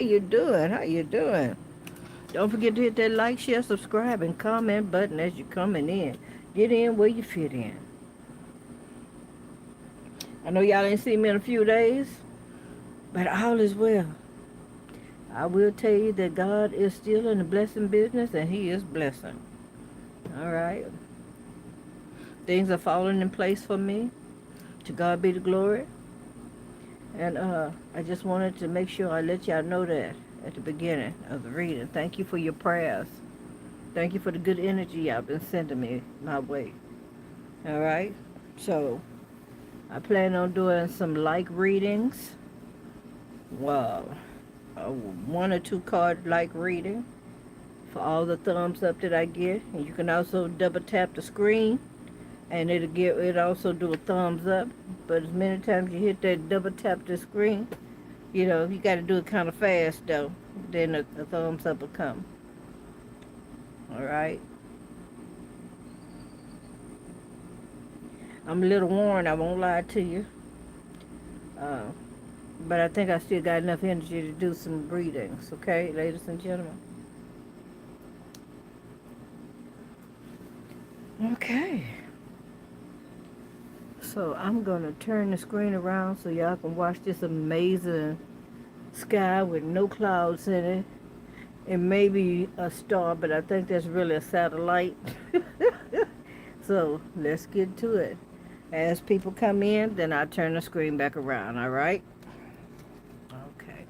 How you doing? How you doing? Don't forget to hit that like, share, subscribe, and comment button as you're coming in. Get in where you fit in. I know y'all ain't seen me in a few days, but all is well. I will tell you that God is still in the blessing business and He is blessing. All right. Things are falling in place for me. To God be the glory. And I just wanted to make sure I let y'all know that at the beginning of the reading. Thank you for your prayers. Thank you for the good energy y'all been sending me my way. All right. So I plan on doing some like readings. Well, one or two card like reading for all the thumbs up that I get. And you can also double tap the screen and it also do a thumbs up. But as many times you hit that double tap the screen, you got to do it kind of fast though. Then the thumbs up will come. All right. I'm a little worn. I won't lie to you. Uh, but I think I still got enough energy to do some readings. Okay, ladies and gentlemen. Okay. So I'm gonna turn the screen around so y'all can watch this amazing sky with no clouds in it. It may be a star, but I think that's really a satellite. So let's get to it. As people come in, then I'll turn the screen back around, all right? Okay,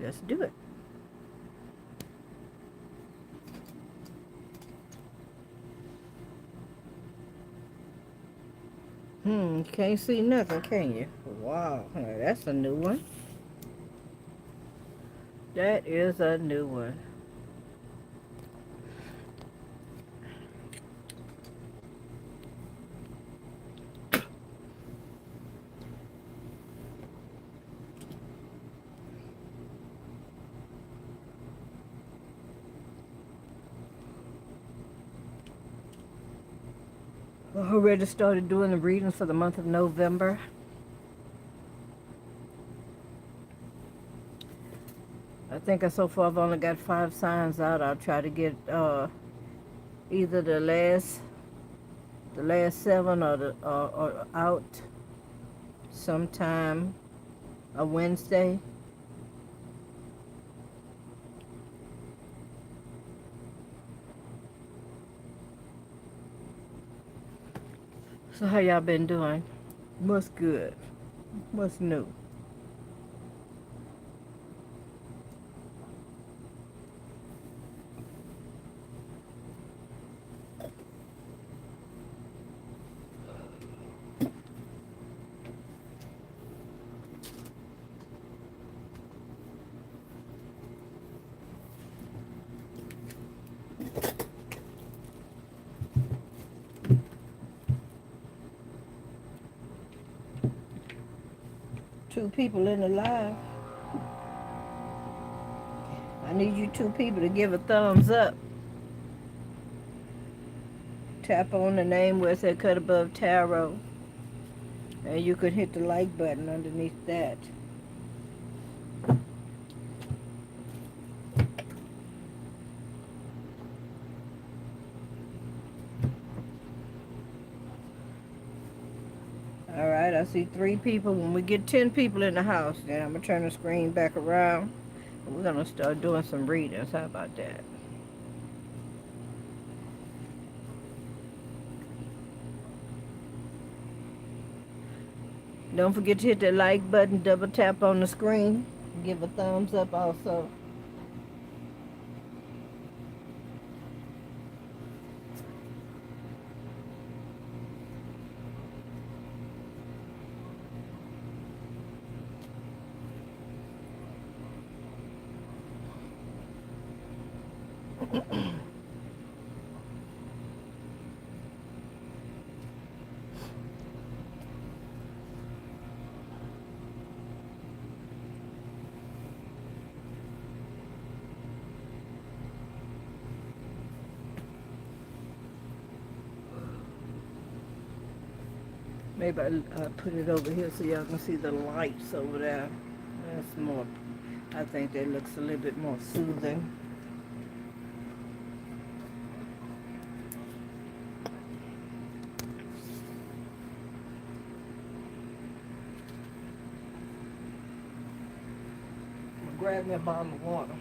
let's do it. Can't see nothing, can you? Wow, that's a new one. That is a new one. I already started doing the readings for the month of November. I think so far I've only got 5 signs out. I'll try to get either the last 7 or out sometime a Wednesday. So how y'all been doing? What's good? What's new? Two people in the live. I need you two people to give a thumbs up. Tap on the name where it said Cut Above Tarot. And you could hit the like button underneath that. All right, I see 3 people. When we get 10 people in the house, then I'm going to turn the screen back around. And we're going to start doing some readings. How about that? Don't forget to hit that like button, double tap on the screen. Give a thumbs up also. Maybe I'll put it over here so y'all can see the lights over there. That's more. I think that looks a little bit more soothing. Grab me a bottle of water.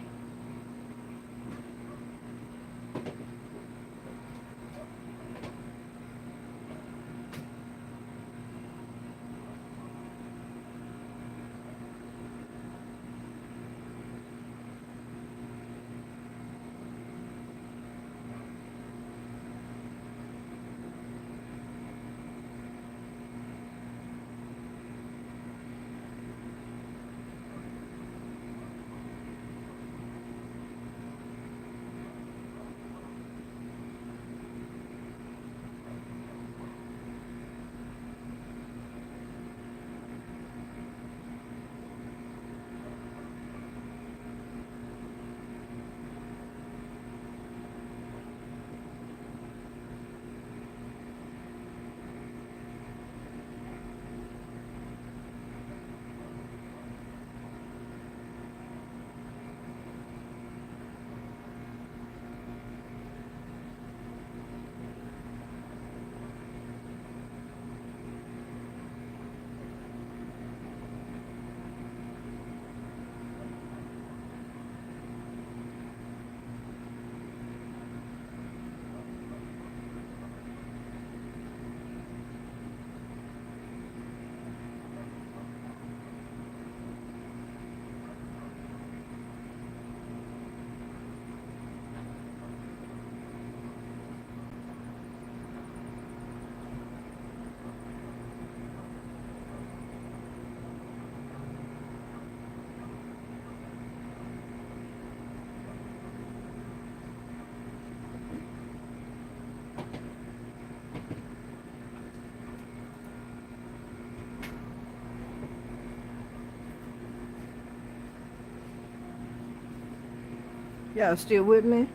Y'all still with me?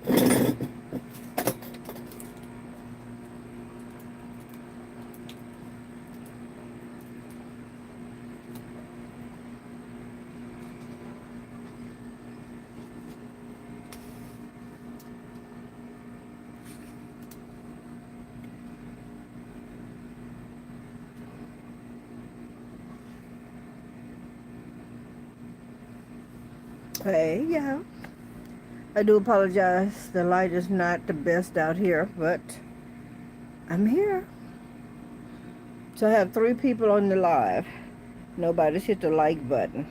Hey, yeah. I do apologize. The light is not the best out here, but I'm here. So I have 3 people on the live. Nobody's hit the like button.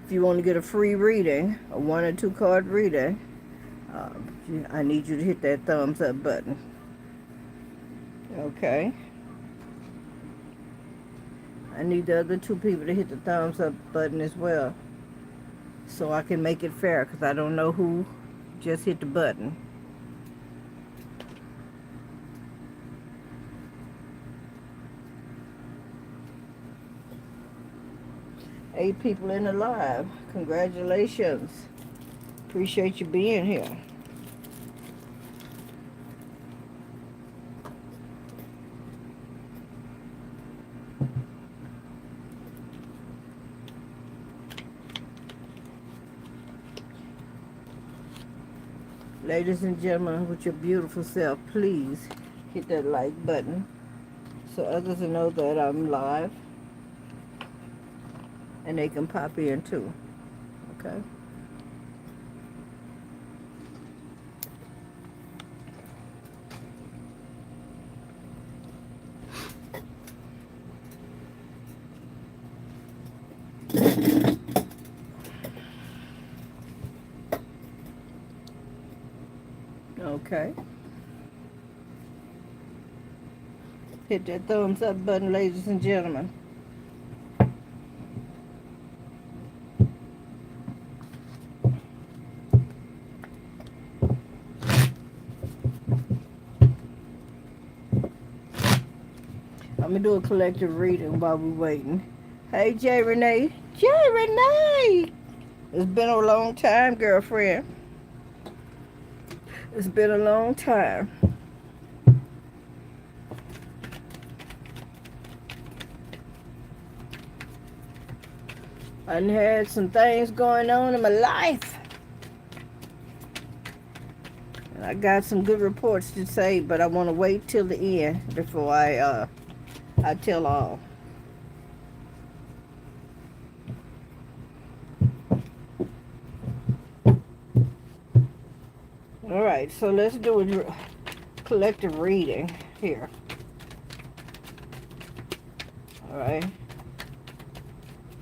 If you want to get a free reading, a 1 or 2 card reading, I need you to hit that thumbs up button. Okay. I need the other 2 people to hit the thumbs up button as well, so I can make it fair, because I don't know who just hit the button. Eight people in the live. Congratulations. Appreciate you being here. Ladies and gentlemen, with your beautiful self, please hit that like button so others will know that I'm live and they can pop in too. Okay? Okay. Hit that thumbs up button, ladies and gentlemen. I'm gonna do a collective reading while we're waiting. Hey, Jay Renee. Jay Renee! It's been a long time, girlfriend. It's been a long time. I done had some things going on in my life. And I got some good reports to say, but I want to wait till the end before I tell all. All right, so let's do a collective reading here. All right,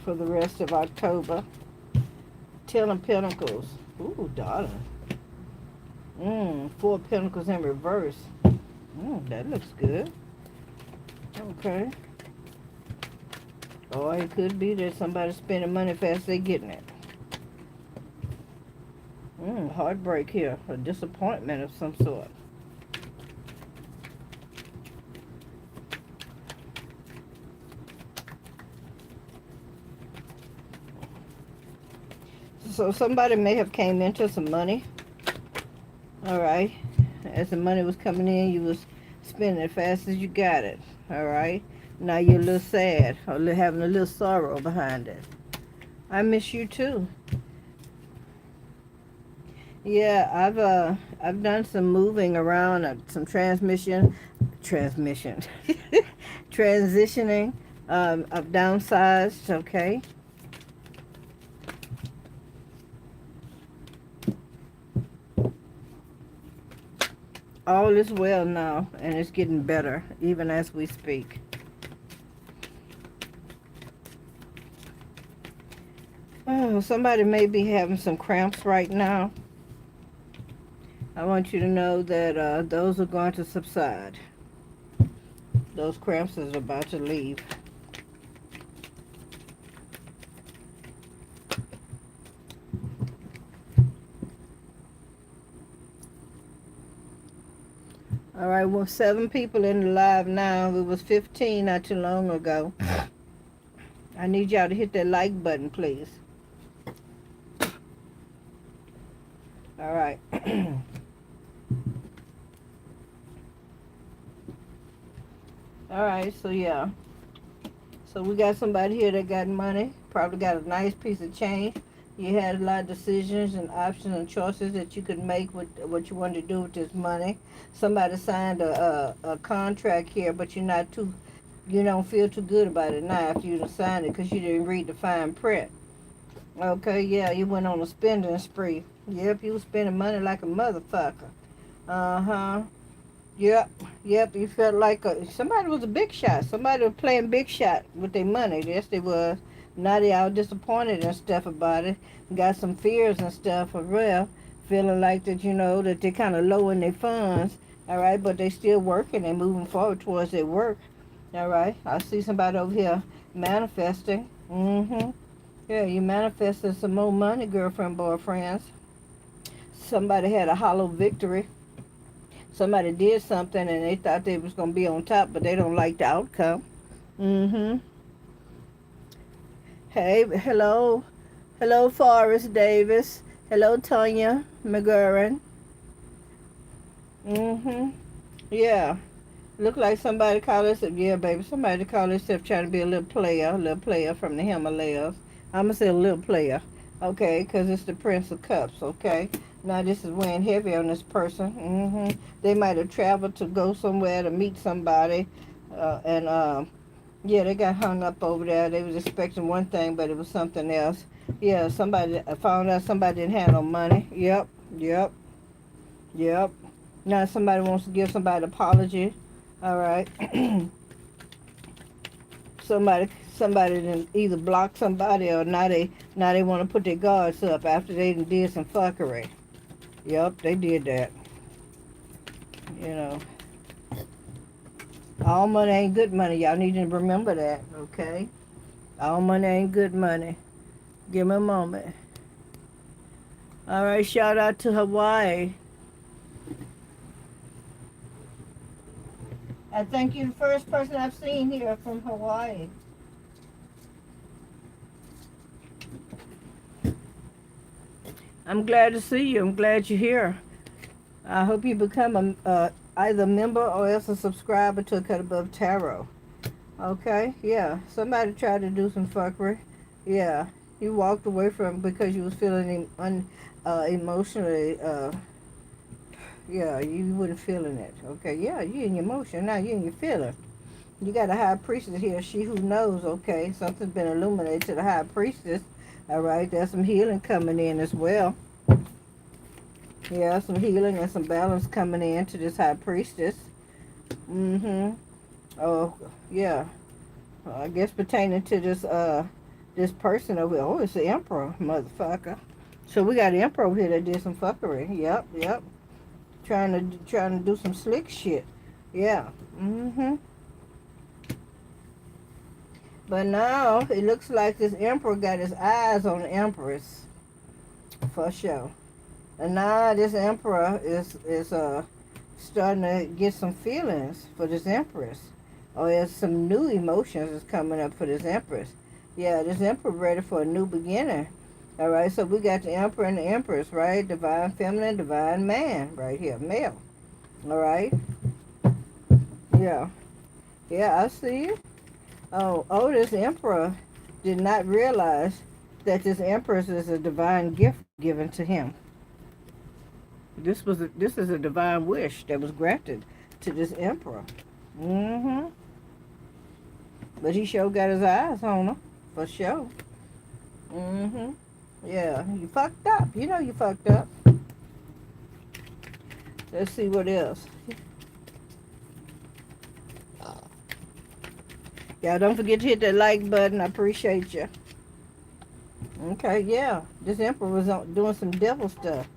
for the rest of October. Ten of Pentacles. Ooh, darling. Four of Pentacles in reverse. That looks good. Okay. Or it could be that somebody's spending money fast they getting it. Heartbreak here. A disappointment of some sort. So somebody may have came into some money. All right. As the money was coming in, you was spending it fast as you got it. All right. Now you're a little sad or having a little sorrow behind it. I miss you too. Yeah, I've done some moving around, some transitioning, I've downsized. Okay. All is well now, and it's getting better even as we speak. Oh, somebody may be having some cramps right now. I want you to know that those are going to subside. Those cramps is about to leave. All right, well, 7 people in the live now. It was 15 not too long ago. I need y'all to hit that like button, please. All right. All right, so yeah. So we got somebody here that got money, probably got a nice piece of change. You had a lot of decisions and options and choices that you could make with what you wanted to do with this money. Somebody signed a contract here, but you don't feel too good about it now after you signed it because you didn't read the fine print. Okay, yeah, you went on a spending spree. Yep, you was spending money like a motherfucker. Uh-huh. Yep, you felt like somebody was a big shot. Somebody was playing big shot with their money. Yes, they was. Now they all disappointed and stuff about it. Got some fears and stuff for real. Feeling like that, that they're kind of low in their funds. All right, but they still working and moving forward towards their work. All right, I see somebody over here manifesting. Yeah, you manifested some more money, girlfriend, boyfriends. Somebody had a hollow victory. Somebody did something and they thought they was going to be on top, but they don't like the outcome. Hey, hello. Hello, Forrest Davis. Hello, Tonya McGurran. Yeah. Look like somebody called themselves, yeah, baby, somebody called themselves trying to be a little player from the Himalayas. I'm going to say a little player, okay, because it's the Prince of Cups, okay? Now, this is weighing heavy on this person. They might have traveled to go somewhere to meet somebody, yeah, they got hung up over there. They was expecting one thing, but it was something else. Yeah, somebody found out somebody didn't have no money. Yep. Now somebody wants to give somebody an apology. All right. somebody didn't either block somebody or now they want to put their guards up after they did some fuckery. Yep, they did that. All money ain't good money. Y'all need to remember that, okay? All money ain't good money. Give me a moment. All right, shout out to Hawaii. I think you're the first person I've seen here from Hawaii. I'm glad to see you. I'm glad you're here. I hope you become either a member or else a subscriber to Cut Above Tarot. Okay? Yeah. Somebody tried to do some fuckery. Yeah. You walked away from because you was feeling emotionally. Yeah, you wasn't feeling it. Okay, yeah, you in your emotion now. You in your feeling. You got a high priestess here. She who knows. Okay, something's been illuminated to the high priestess. All right, there's some healing coming in as well. Yeah, some healing and some balance coming in to this high priestess. Mm-hmm. Oh, yeah. I guess pertaining to this person over here. Oh, it's the emperor, motherfucker. So we got the emperor over here that did some fuckery. Yep, yep. Trying to do some slick shit. Yeah. Mm-hmm. But now it looks like this emperor got his eyes on the empress for sure. And now this emperor is starting to get some feelings for this empress. Or there's some new emotions that's coming up for this empress. Yeah, this emperor ready for a new beginning. All right, so we got the emperor and the empress, right? Divine feminine, divine man, right here, male. All right. Yeah. Yeah, I see you. Oh, this emperor did not realize that this empress is a divine gift given to him. This is a divine wish that was granted to this emperor. Mm-hmm. But he sure got his eyes on her, for sure. Mm-hmm. Yeah, you fucked up. You know you fucked up. Let's see what else. Yeah, don't forget to hit that like button. I appreciate you. Okay, yeah. This emperor was doing some devil stuff.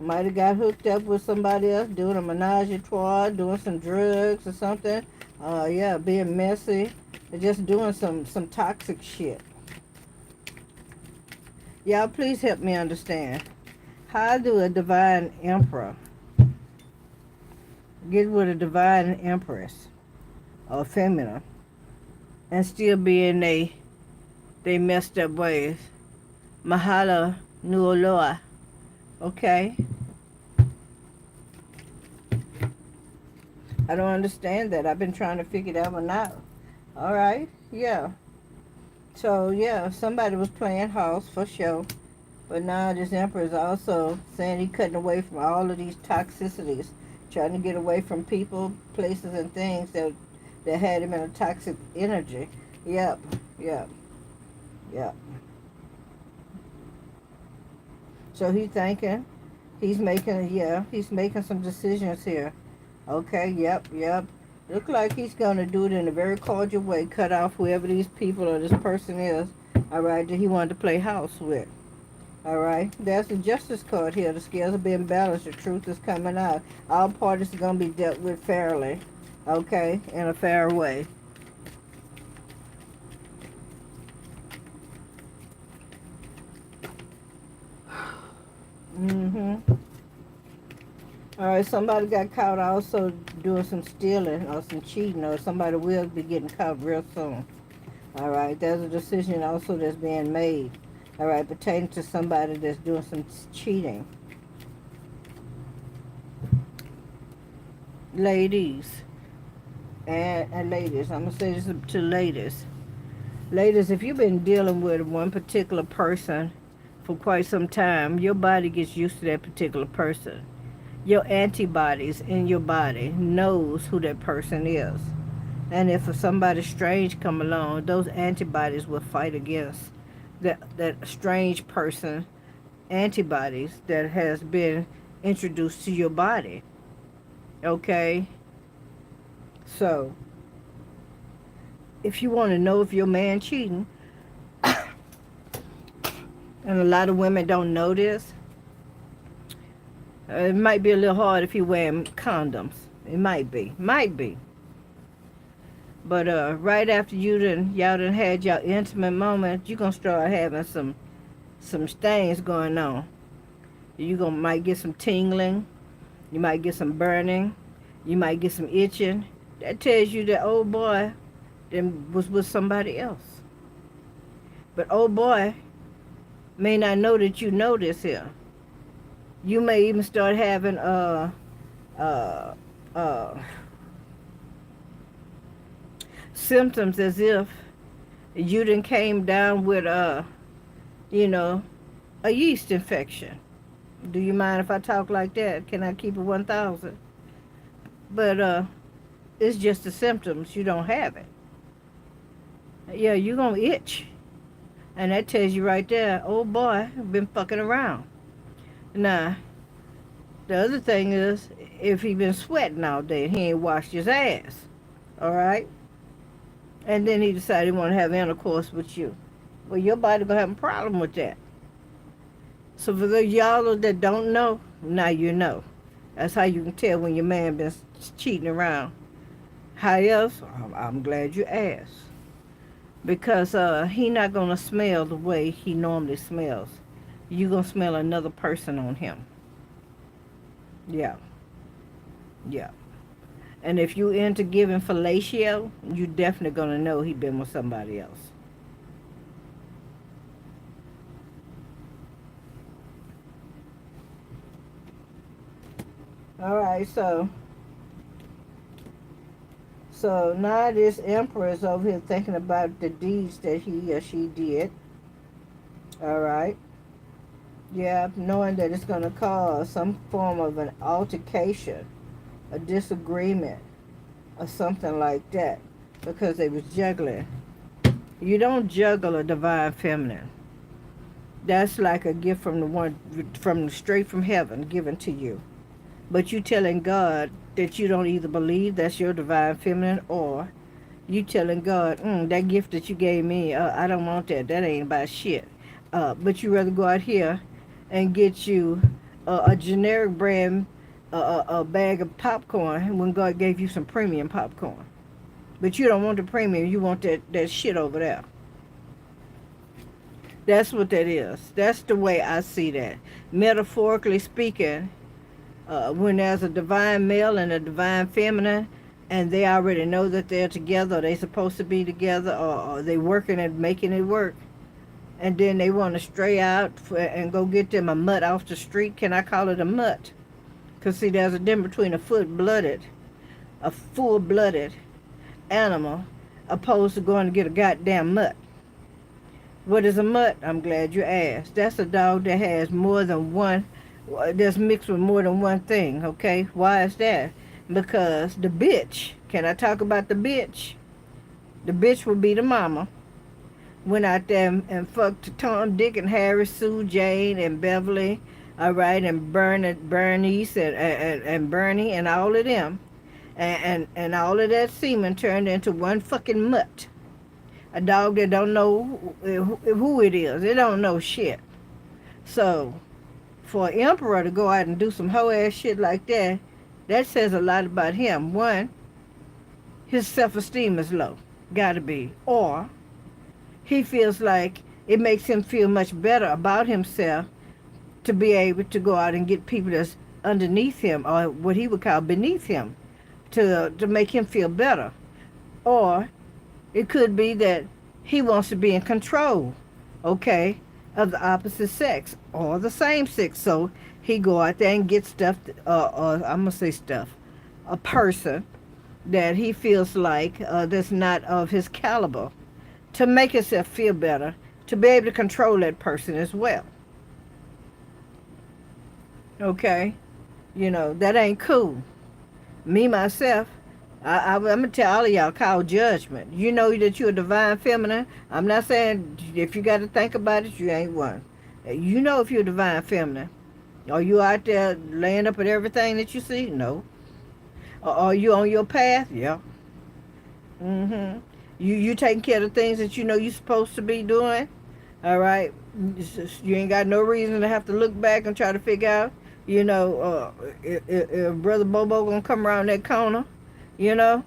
Might have got hooked up with somebody else, doing a menage a trois, doing some drugs or something. Yeah, being messy, and just doing some toxic shit. Y'all, please help me understand. How do a divine emperor get with a divine empress or feminine and still be in they messed up ways? Mahala Nuoloa. Okay? I don't understand that. I've been trying to figure that one out. All right, yeah. So yeah, somebody was playing house for sure, but now this emperor is also saying he cutting away from all of these toxicities, trying to get away from people, places, and things that had him in a toxic energy. Yep, yep, yep. So he's thinking, he's making some decisions here. Okay, yep, yep. Look like he's going to do it in a very cordial way, cut off whoever these people or this person is, all right, that he wanted to play house with. All right, there's the justice card here. The scales are being balanced. The truth is coming out. All parties are going to be dealt with fairly, okay, in a fair way. Mm-hmm. All right, somebody got caught also doing some stealing or some cheating, or somebody will be getting caught real soon. All right, there's a decision also that's being made. All right, pertaining to somebody that's doing some cheating. Ladies and ladies, I'm going to say this to ladies. Ladies, if you've been dealing with one particular person for quite some time, your body gets used to that particular person. Your antibodies in your body knows who that person is. And if somebody strange come along, those antibodies will fight against that strange person antibodies that has been introduced to your body. Okay? So, if you want to know if your man cheating, and a lot of women don't know this, it might be a little hard if you wear condoms. It might be. Might be. But right after y'all done had y'all intimate moment, you're gonna start having some things going on. You might get some tingling, you might get some burning, you might get some itching. That tells you that old boy then was with somebody else. But old boy may not know that you know this here. You may even start having uh, uh, symptoms as if you done came down with you know, a yeast infection. Do you mind if I talk like that? Can I keep it 1,000? But it's just the symptoms. You don't have it. Yeah, you're going to itch. And that tells you right there, oh boy, I've been fucking around. Now, the other thing is, if he been sweating all day and he ain't washed his ass, all right? And then he decided he want to have intercourse with you. Well, your body going to have a problem with that. So for the y'all that don't know, now you know. That's how you can tell when your man been cheating around. How else? I'm glad you asked. Because he not going to smell the way he normally smells. You going to smell another person on him. Yeah. Yeah. And if you into giving fellatio, you definitely going to know he been with somebody else. All right, so now this emperor is over here thinking about the deeds that he or she did. All right. Yeah, knowing that it's going to cause some form of an altercation, a disagreement, or something like that, because they was juggling. You don't juggle a divine feminine. That's like a gift from the one from straight from heaven given to you. But you telling God that you don't either believe that's your divine feminine, or you telling God, that gift that you gave me, I don't want that. That ain't about shit. But you rather go out here and get you a generic brand, a bag of popcorn when God gave you some premium popcorn. But you don't want the premium. You want that shit over there. That's what that is. That's the way I see that. Metaphorically speaking, when there's a divine male and a divine feminine, and they already know that they're together, or they supposed to be together, or they working and making it work, and then they want to stray out and go get them a mutt off the street. Can I call it a mutt? Because, see, there's a difference between a full-blooded animal, opposed to going to get a goddamn mutt. What is a mutt? I'm glad you asked. That's a dog that has more than one, that's mixed with more than one thing, okay? Why is that? Because the bitch, can I talk about the bitch? The bitch will be the mama. Went out there and fucked Tom, Dick, and Harry, Sue, Jane, and Beverly, all right, and Bernice, and Bernie, and all of them. And all of that semen turned into one fucking mutt. A dog that don't know who it is. It don't know shit. So, for an emperor to go out and do some hoe-ass shit like that, that says a lot about him. One, his self-esteem is low. Gotta be. Or, he feels like it makes him feel much better about himself to be able to go out and get people that's underneath him, or what he would call beneath him, to make him feel better. Or, it could be that he wants to be in control, okay, of the opposite sex or the same sex. So he go out there and get stuff, or I'm going to say stuff, a person that he feels like that's not of his caliber, to make himself feel better, to be able to control that person as well. Okay? You know, that ain't cool. Me, myself, I'm going to tell all of y'all, call judgment. You know that you're a divine feminine. I'm not saying if you got to think about it, you ain't one. You know if you're a divine feminine. Are you out there laying up at everything that you see? No. Are you on your path? Yeah. Mm-hmm. You taking care of the things that you know you're supposed to be doing? All right? You ain't got no reason to have to look back and try to figure out, you know, if Brother Bobo going to come around that corner. You know,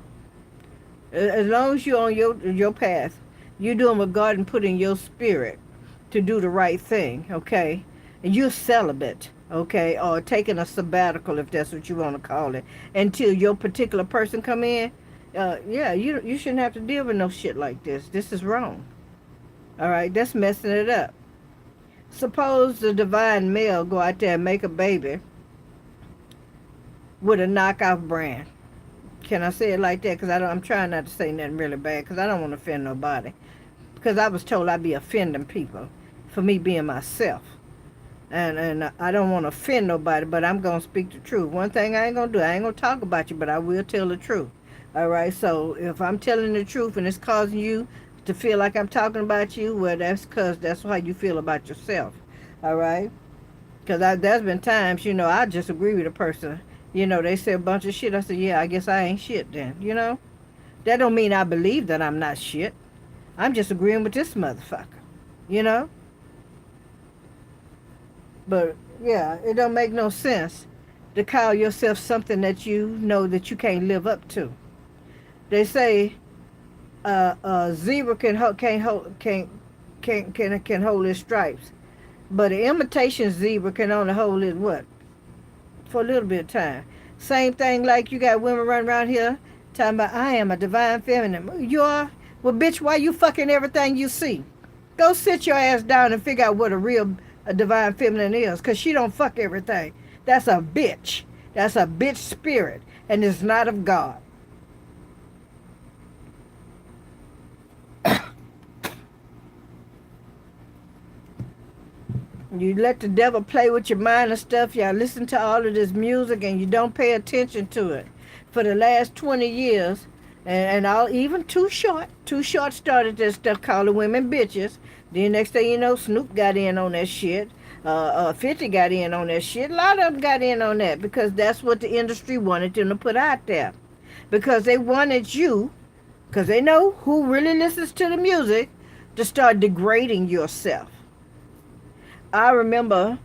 as long as you're on your path, you're doing what God put in your spirit to do the right thing, okay? And you're celibate, okay, or taking a sabbatical, if that's what you want to call it, until your particular person come in. Yeah, you shouldn't have to deal with no shit like this. This is wrong. All right, that's messing it up. Suppose the divine male go out there and make a baby with a knockoff brand. Can I say it like that? Because I'm trying not to say nothing really bad, because I don't want to offend nobody. Because I was told I'd be offending people for me being myself. And I don't want to offend nobody, but I'm going to speak the truth. One thing I ain't going to do, I ain't going to talk about you, but I will tell the truth. All right, so if I'm telling the truth and it's causing you to feel like I'm talking about you, well, that's because that's how you feel about yourself. All right? Because there's been times, I just agree with a person. They say a bunch of shit. I say, yeah, I guess I ain't shit then. That don't mean I believe that I'm not shit. I'm just agreeing with this motherfucker, you know? But, yeah, it don't make no sense to call yourself something that you know that you can't live up to. They say zebra can hold its stripes, but an imitation zebra can only hold it what? For a little bit of time. Same thing like you got women running around here talking about I am a divine feminine. You are? Well, bitch, why you fucking everything you see? Go sit your ass down and figure out what a divine feminine is, because she don't fuck everything. That's a bitch. That's a bitch spirit, and it's not of God. You let the devil play with your mind and stuff. Y'all listen to all of this music and you don't pay attention to it. For the last 20 years, and all, even Too Short started this stuff calling women bitches. Then next thing you know, Snoop got in on that shit. 50 got in on that shit. A lot of them got in on that because that's what the industry wanted them to put out there. Because they wanted you, because they know who really listens to the music, to start degrading yourself. I remember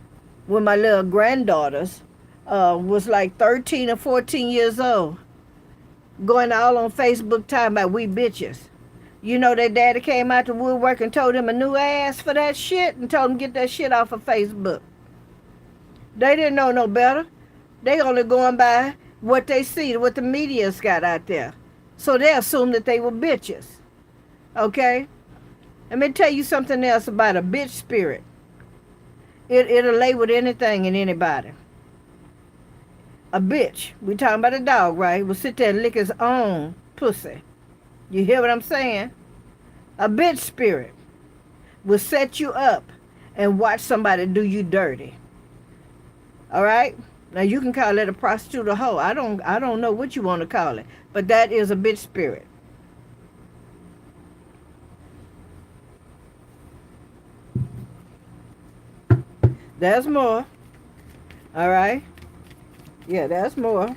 when my little granddaughters was like 13 or 14 years old, going all on Facebook talking about we bitches. You know their daddy came out the woodwork and told them a new ass for that shit and told them get that shit off of Facebook. They didn't know no better. They only going by what they see, what the media's got out there. So they assumed that they were bitches. Okay? Let me tell you something else about a bitch spirit. It'll lay with anything and anybody. A bitch, we talking about a dog, right? Will sit there and lick his own pussy. You hear what I'm saying? A bitch spirit will set you up and watch somebody do you dirty. All right? Now you can call it a prostitute or hoe. I don't know what you want to call it, but that is a bitch spirit. There's more. All right? Yeah, there's more.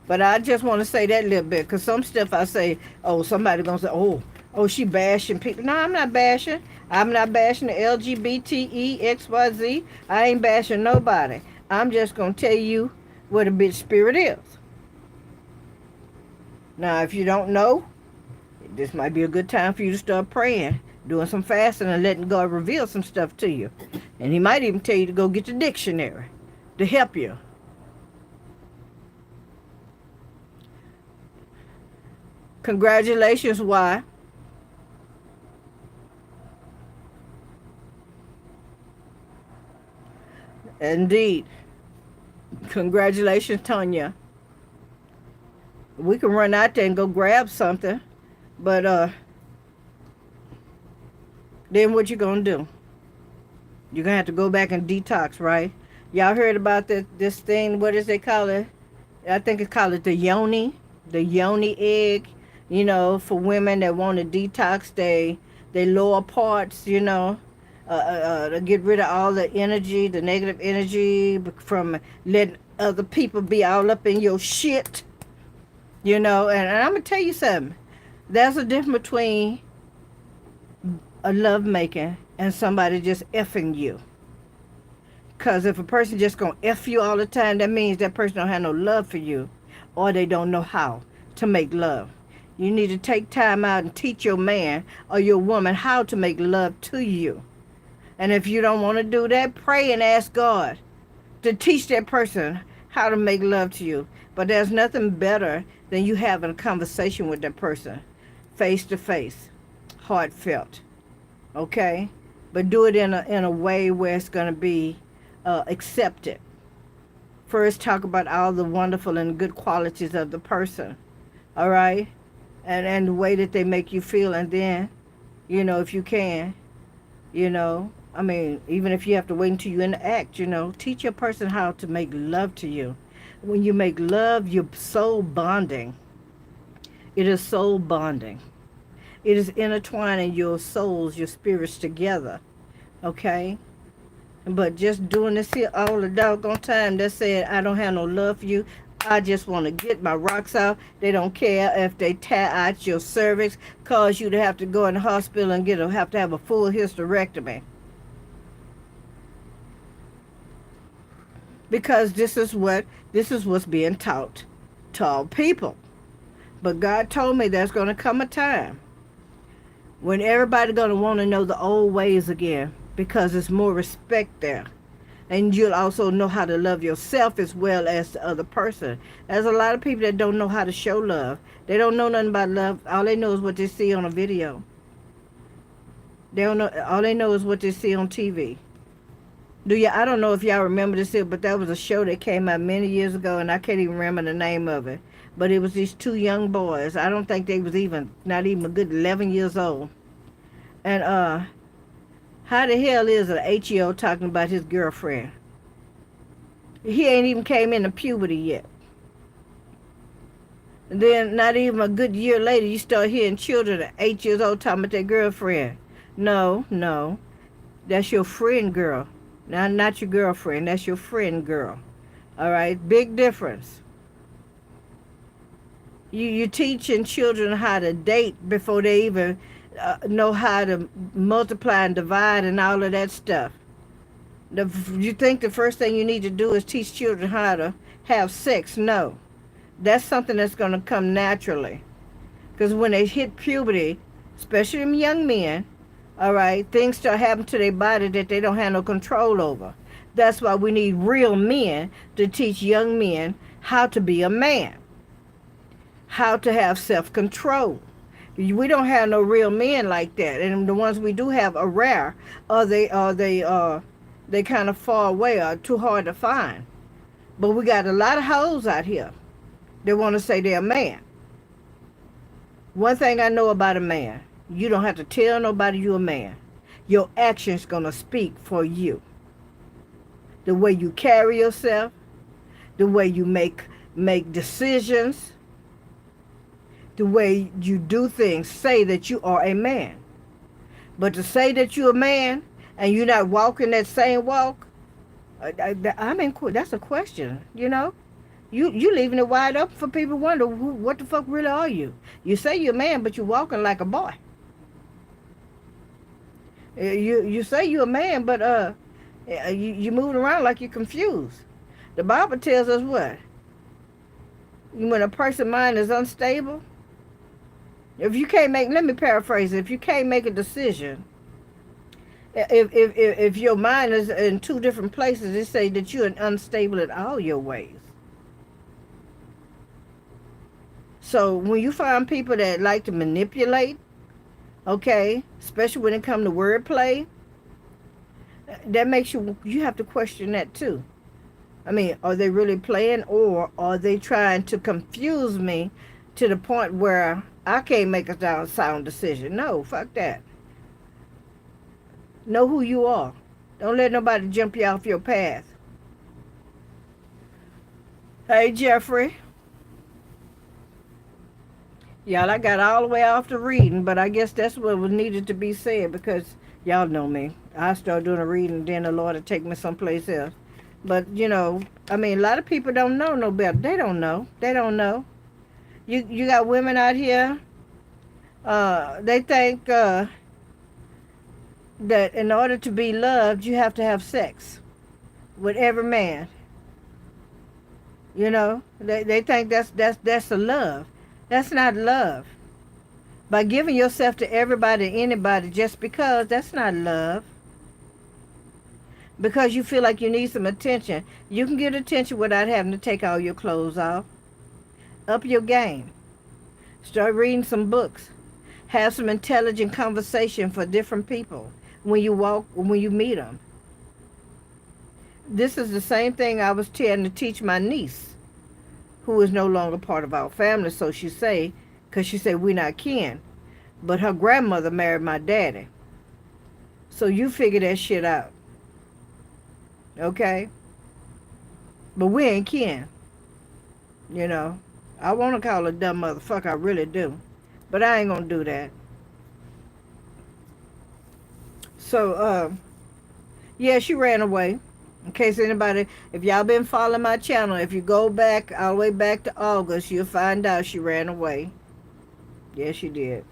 But I just want to say that little bit, because some stuff I say, oh, somebody going to say, oh, she bashing people. No, I'm not bashing. I'm not bashing the LGBTE, XYZ. I ain't bashing nobody. I'm just going to tell you what a bitch spirit is. Now, if you don't know, this might be a good time for you to start praying, doing some fasting, and letting God reveal some stuff to you. And he might even tell you to go get the dictionary to help you. Congratulations, why? Indeed. Congratulations, Tanya. We can run out there and go grab something, but then what you gonna do? You're gonna have to go back and detox, right? Y'all heard about this thing, what does they call it? I think it's called it the yoni egg, for women that want to detox they lower parts, to get rid of all the energy, the negative energy from letting other people be all up in your shit, and I'm gonna tell you something. There's a difference between a love making and somebody just effing you. Because if a person just gonna F you all the time, that means that person don't have no love for you, or they don't know how to make love. You need to take time out and teach your man or your woman how to make love to you. And if you don't want to do that, pray and ask God to teach that person how to make love to you. But there's nothing better than you having a conversation with that person, face to face, heartfelt. Okay? But do it in a way where it's going to be accepted. First, talk about all the wonderful and good qualities of the person. All right? And the way that they make you feel. And then, if you can, I mean, even if you have to wait until you're in the act, teach your person how to make love to you. When you make love, you're soul bonding. It is soul bonding. It is intertwining your souls, your spirits together. Okay? But just doing this here all the doggone time, they're saying, I don't have no love for you. I just want to get my rocks out. They don't care if they tear out your cervix, cause you to have to go in the hospital and have to have a full hysterectomy. Because this is what's being taught to all people. But God told me there's going to come a time when everybody's going to want to know the old ways again, because there's more respect there. And you'll also know how to love yourself as well as the other person. There's a lot of people that don't know how to show love. They don't know nothing about love. All they know is what they see on a video. They don't know. All they know is what they see on TV. I don't know if y'all remember this here, but that was a show that came out many years ago, and I can't even remember the name of it. But it was these two young boys. I don't think they was not even a good 11 years old. And how the hell is an 8-year-old talking about his girlfriend? He ain't even came into puberty yet. And then not even a good year later, you start hearing children at 8 years old talking about their girlfriend. No. That's your friend girl. Now, not your girlfriend. That's your friend girl. All right? Big difference. You teaching children how to date before they even know how to multiply and divide and all of that stuff. You think the first thing you need to do is teach children how to have sex? No. That's something that's going to come naturally. Because when they hit puberty, especially them young men, all right, things start happening to their body that they don't have no control over. That's why we need real men to teach young men how to be a man, how to have self-control. We don't have no real men like that, and the ones we do have are rare, or they kind of far away or too hard to find. But we got a lot of hoes out here that want to say they're a man. One thing I know about a man: you don't have to tell nobody you're a man. Your actions gonna speak for you. The way you carry yourself, the way you make decisions, the way you do things, say that you are a man. But to say that you're a man and you're not walking that same walk, that's a question, You leaving it wide open for people to wonder, what the fuck really are you? You say you're a man, but you're walking like a boy. You say you're a man, but you moving around like you're confused. The Bible tells us what? When a person's mind is unstable, if you can't let me paraphrase it, if you can't make a decision, if your mind is in two different places, it say that you're unstable in all your ways. So when you find people that like to manipulate, okay, especially when it comes to wordplay, that makes you have to question that too. I mean, are they really playing, or are they trying to confuse me to the point where I can't make a sound decision? No, fuck that. Know who you are. Don't let nobody jump you off your path. Hey, Jeffrey. Y'all, I got all the way off the reading, but I guess that's what was needed to be said, because y'all know me. I start doing a reading, and then the Lord will take me someplace else. But, I mean, a lot of people don't know no better. They don't know. You got women out here, they think that in order to be loved, you have to have sex with every man. They think that's a love. That's not love. By giving yourself to everybody, anybody, just because, that's not love. Because you feel like you need some attention. You can get attention without having to take all your clothes off. Up your game. Start reading some books. Have some intelligent conversation for different people when you meet them. This is the same thing I was trying to teach my niece, who is no longer part of our family, so she say, because she said we're not kin. But her grandmother married my daddy. So you figure that shit out, okay? But we ain't kin, you know. I want to call her a dumb motherfucker, I really do. But I ain't gonna do that. So, yeah, she ran away. In case anybody, if y'all been following my channel, if you go back all the way back to August, you'll find out she ran away. Yeah, she did.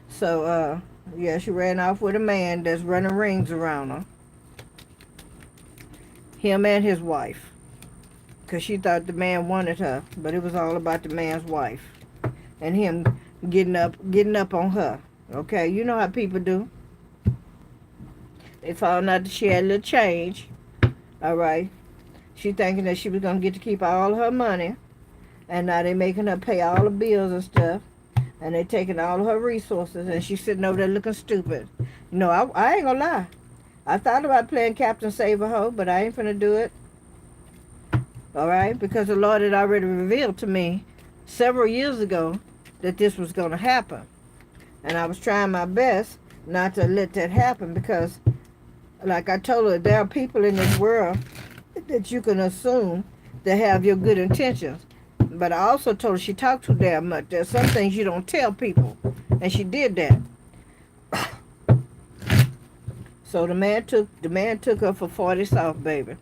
So, yeah, she ran off with a man that's running rings around her. Him and his wife. Because she thought the man wanted her, but it was all about the man's wife. And him getting up on her. Okay, you know how people do. They found out that she had a little change. All right. She thinking that she was going to get to keep all her money. And now they making her pay all the bills and stuff. And they taking all of her resources. And she's sitting over there looking stupid. No, I ain't going to lie. I thought about playing Captain Save-A-Ho, but I ain't finna do it. All right? Because the Lord had already revealed to me several years ago that this was going to happen. And I was trying my best not to let that happen because, like I told her, there are people in this world that you can assume that have your good intentions. But I also told her she talked too damn much. There's some things you don't tell people. And she did that. So the man took her for 40 South, baby.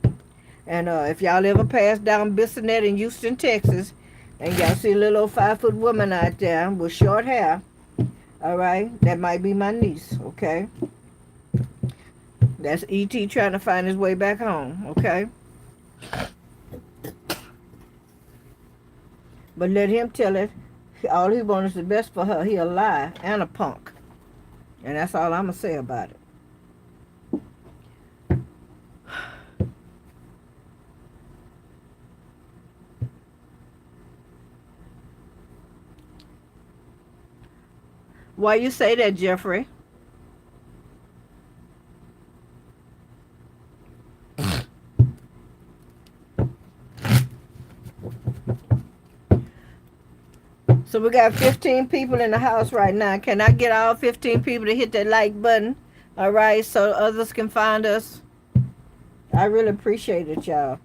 And if y'all ever pass down Bissonnet in Houston, Texas, and y'all see a little old 5-foot woman out there with short hair, all right, that might be my niece, okay? That's E.T. trying to find his way back home, okay? But let him tell it. All he wants is the best for her. He a lie and a punk. And that's all I'm going to say about it. Why you say that, Jeffrey? So we got 15 people in the house right now. Can I get all 15 people to hit that like button? All right, so others can find us. I really appreciate it, y'all.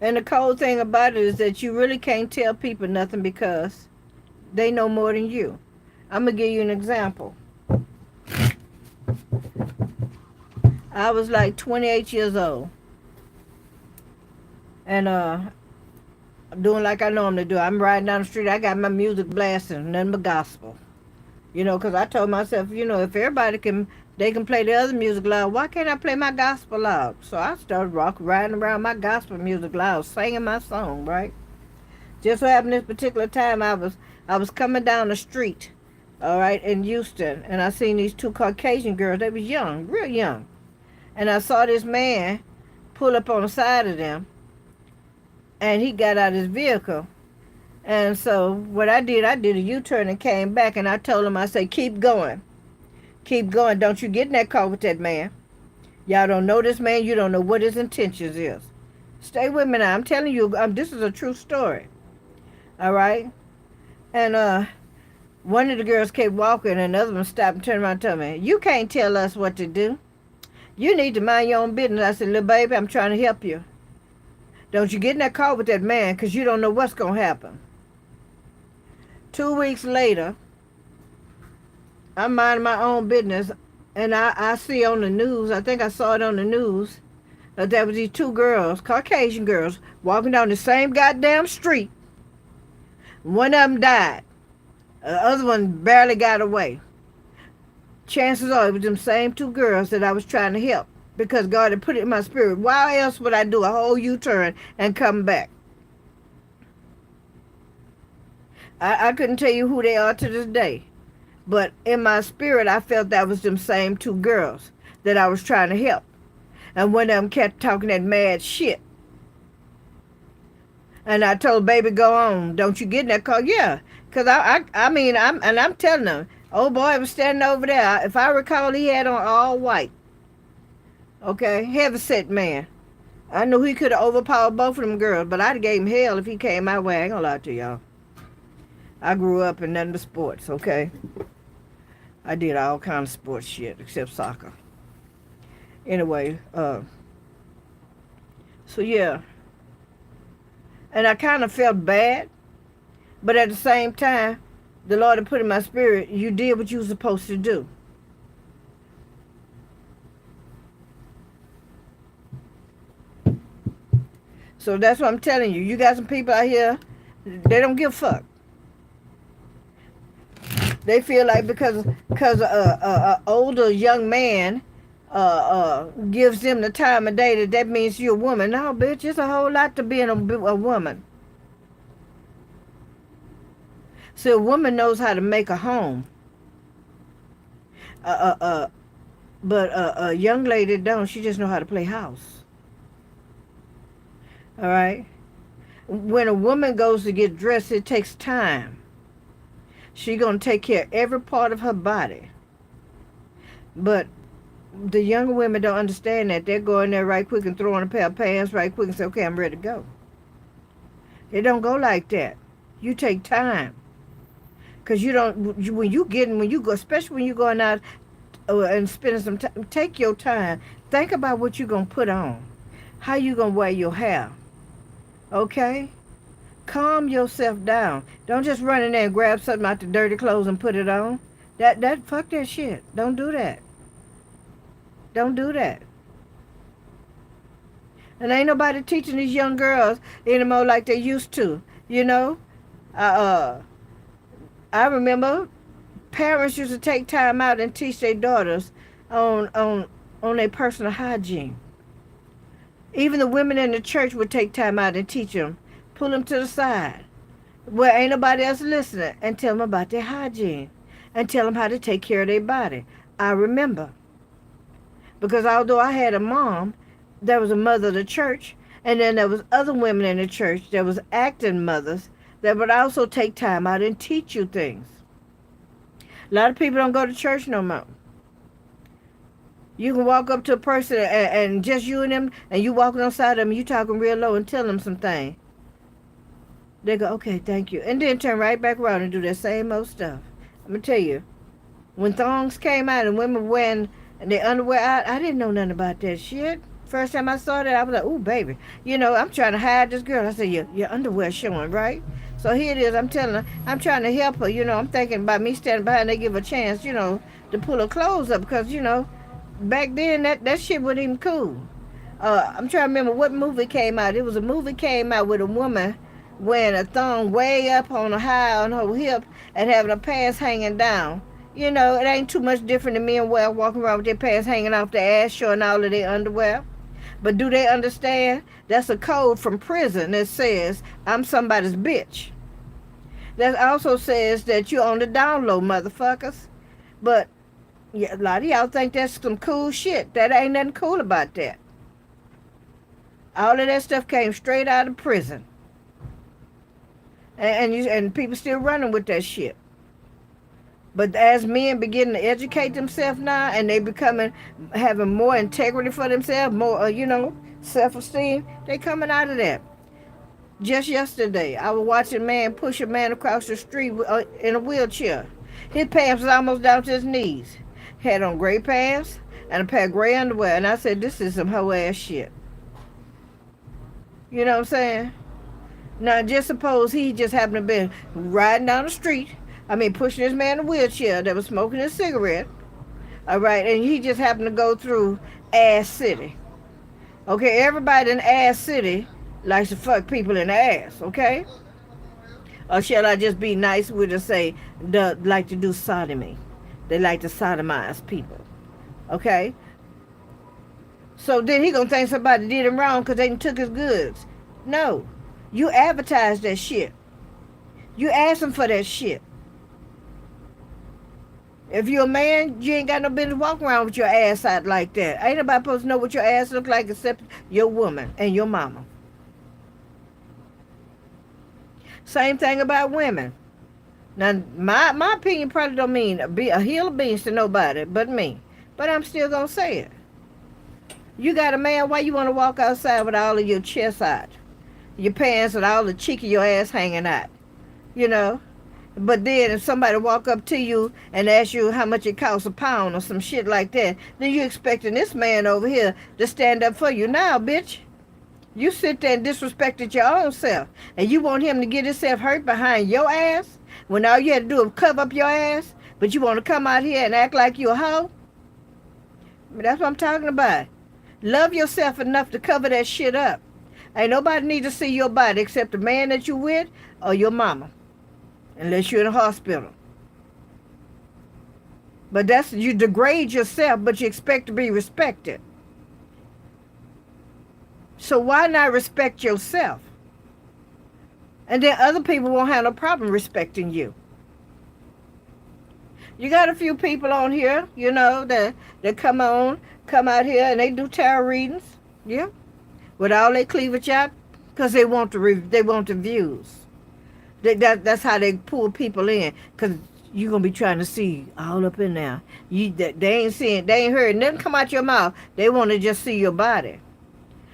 And the cold thing about it is that you really can't tell people nothing because they know more than you. I'm going to give you an example. I was like 28 years old. And doing like I normally do. I'm riding down the street. I got my music blasting, nothing but gospel. You know, because I told myself, you know, if everybody they can play the other music loud, why can't I play my gospel loud? So I started riding around my gospel music loud, singing my song, right? Just so happened this particular time I was coming down the street, all right, in Houston, and I seen these two Caucasian girls. They was young, real young. And I saw this man pull up on the side of them, and he got out of his vehicle. And so what I did a U-turn and came back, and I told him, I said, keep going. Keep going. Don't you get in that car with that man. Y'all don't know this man. You don't know what his intentions is. Stay with me now. I'm telling you, this is a true story. All right? And one of the girls kept walking, and the other one stopped and turned around and told me, you can't tell us what to do. You need to mind your own business. I said, little baby, I'm trying to help you. Don't you get in that car with that man because you don't know what's going to happen. 2 weeks later, I'm minding my own business, and I see on the news, I think I saw it on the news, that there was these two girls, Caucasian girls, walking down the same goddamn street. One of them died. The other one barely got away. Chances are it was them same two girls that I was trying to help because God had put it in my spirit. Why else would I do a whole U-turn and come back? I couldn't tell you who they are to this day. But in my spirit, I felt that was them same two girls that I was trying to help. And one of them kept talking that mad shit. And I told baby, go on. Don't you get in that car? Yeah. Because I'm telling them, old boy was standing over there. If I recall, he had on all white. Okay, heavy-set man. I knew he could have overpowered both of them girls, but I'd have gave him hell if he came my way. I ain't gonna lie to y'all. I grew up in nothing but sports, okay? I did all kinds of sports shit except soccer. Anyway, so yeah. And I kind of felt bad, but at the same time, the Lord had put in my spirit, you did what you were supposed to do. So that's what I'm telling you. You got some people out here, they don't give a fuck. They feel like because a older young man gives them the time of day that means you're a woman. No, bitch, it's a whole lot to being a woman. So a woman knows how to make a home. But a young lady don't. She just know how to play house. All right? When a woman goes to get dressed, it takes time. She gonna take care of every part of her body. But the younger women don't understand that. They're going there right quick and throwing a pair of pants right quick and say, okay, I'm ready to go. It don't go like that. You take time. Because you don't, when you go, especially when you're going out and spending some time, take your time. Think about what you're going to put on. How you going to wear your hair. Okay? Calm yourself down. Don't just run in there and grab something out the dirty clothes and put it on. Fuck that shit. Don't do that. Don't do that. And ain't nobody teaching these young girls anymore like they used to. You know? I remember parents used to take time out and teach their daughters on their personal hygiene. Even the women in the church would take time out and teach them. Pull them to the side where ain't nobody else listening and tell them about their hygiene and tell them how to take care of their body. I remember. Because although I had a mom that was a mother of the church, and then there was other women in the church that was acting mothers that would also take time out and teach you things. A lot of people don't go to church no more. You can walk up to a person and just you and them, and you walking on side of them, you talking real low and tell them something. They go, okay, thank you. And then turn right back around and do that same old stuff. I'm going to tell you, when thongs came out and women wearing their underwear out, I didn't know nothing about that shit. First time I saw that, I was like, ooh, baby. You know, I'm trying to hide this girl. I said, your underwear showing, right? So here it is. I'm telling her, I'm trying to help her. You know, I'm thinking about me standing behind, they give her a chance, you know, to pull her clothes up. Because, you know, back then, that shit wasn't even cool. I'm trying to remember what movie came out. It was a movie came out with a woman wearing a thong way up on a high on her hip and having her pants hanging down. You know, it ain't too much different than men walking around with their pants hanging off their ass, showing all of their underwear. But do they understand? That's a code from prison that says, I'm somebody's bitch. That also says that you on the down low, motherfuckers. But yeah, a lot of y'all think that's some cool shit. That ain't nothing cool about that. All of that stuff came straight out of prison. And people still running with that shit. But as men begin to educate themselves now, and they having more integrity for themselves, more self-esteem, they coming out of that. Just yesterday, I was watching a man push a man across the street in a wheelchair. His pants was almost down to his knees. Had on gray pants and a pair of gray underwear, and I said, "This is some hoe ass shit." You know what I'm saying? Now, just suppose he just happened to be riding down the street. Pushing this man in a wheelchair that was smoking a cigarette. All right, and he just happened to go through Ass City. Okay, everybody in Ass City likes to fuck people in the ass, okay? Or shall I just be nice with and say, like to do sodomy. They like to sodomize people, okay? So then he gonna think somebody did him wrong because they took his goods. No, you advertise that shit. You ask him for that shit. If you're a man, you ain't got no business walking around with your ass out like that. Ain't nobody supposed to know what your ass look like except your woman and your mama. Same thing about women. Now, my opinion probably don't mean be a hill of beans to nobody but me. But I'm still going to say it. You got a man, why you want to walk outside with all of your chest out? Your pants and all the cheek of your ass hanging out, you know? But then if somebody walk up to you and ask you how much it costs a pound or some shit like that, then you expecting this man over here to stand up for you. Now, bitch, you sit there and disrespected your own self. And you want him to get himself hurt behind your ass when all you had to do is cover up your ass? But you want to come out here and act like you a hoe? That's what I'm talking about. Love yourself enough to cover that shit up. Ain't nobody need to see your body except the man that you with or your mama. Unless you're in a hospital. But that's, you degrade yourself, but you expect to be respected. So why not respect yourself? And then other people won't have no problem respecting you. You got a few people on here, you know, that come out here and they do tarot readings, yeah, with all their cleavage out, because they want the views. That's how they pull people in, because you're gonna be trying to see all up in there. They ain't heard nothing come out your mouth. They want to just see your body.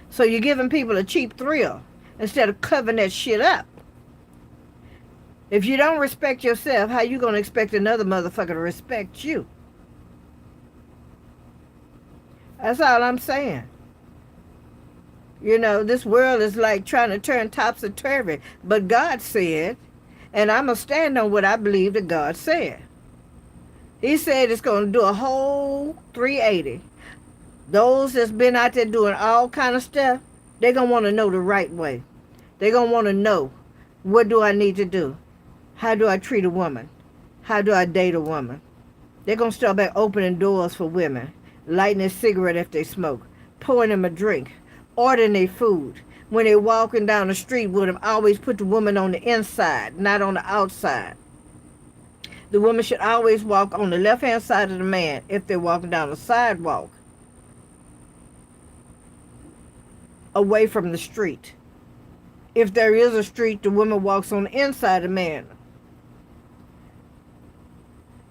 So you're giving people a cheap thrill instead of covering that shit up. If you don't respect yourself, how you gonna expect another motherfucker to respect you? That's all I'm saying. You know, this world is like trying to turn topsy-turvy. But God said, and I'm going to stand on what I believe that God said. He said it's going to do a whole 380. Those that's been out there doing all kind of stuff, they're going to want to know the right way. They're going to want to know, what do I need to do? How do I treat a woman? How do I date a woman? They're going to start back opening doors for women, lighting a cigarette if they smoke, pouring them a drink, ordering their food. When they're walking down the street with them, always put the woman on the inside, not on the outside. The woman should always walk on the left-hand side of the man if they're walking down the sidewalk, away from the street. If there is a street, the woman walks on the inside of the man.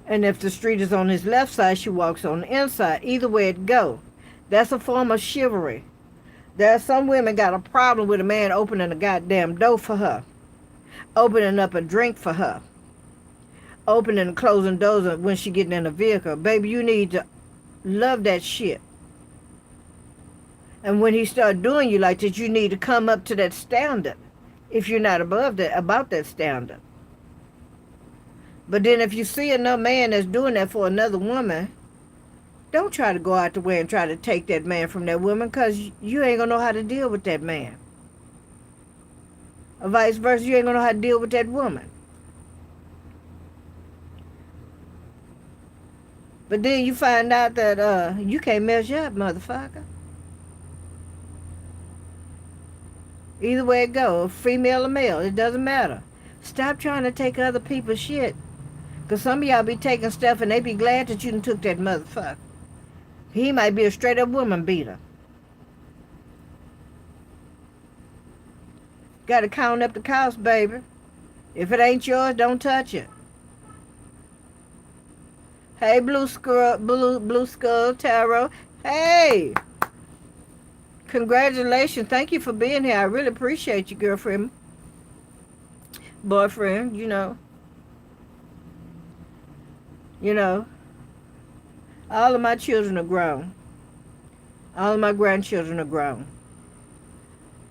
And if the street is on his left side, she walks on the inside. Either way it go. That's a form of chivalry. There are some women got a problem with a man opening a goddamn door for her. Opening up a drink for her. Opening and closing doors when she getting in a vehicle. Baby, you need to love that shit. And when he start doing you like that, you need to come up to that standard. If you're not about that standard. But then if you see another man that's doing that for another woman, don't try to go out the way and try to take that man from that woman, because you ain't going to know how to deal with that man. Or vice versa, you ain't going to know how to deal with that woman. But then you find out that you can't measure up, motherfucker. Either way it goes, female or male, it doesn't matter. Stop trying to take other people's shit. Because some of y'all be taking stuff and they be glad that you done took that motherfucker. He might be a straight up woman beater. Got to count up the cost, baby. If it ain't yours, don't touch it. Hey, Blue Skull Tarot. Hey! Congratulations. Thank you for being here. I really appreciate you, girlfriend. Boyfriend, you know. You know. All of my children are grown. All of my grandchildren are grown.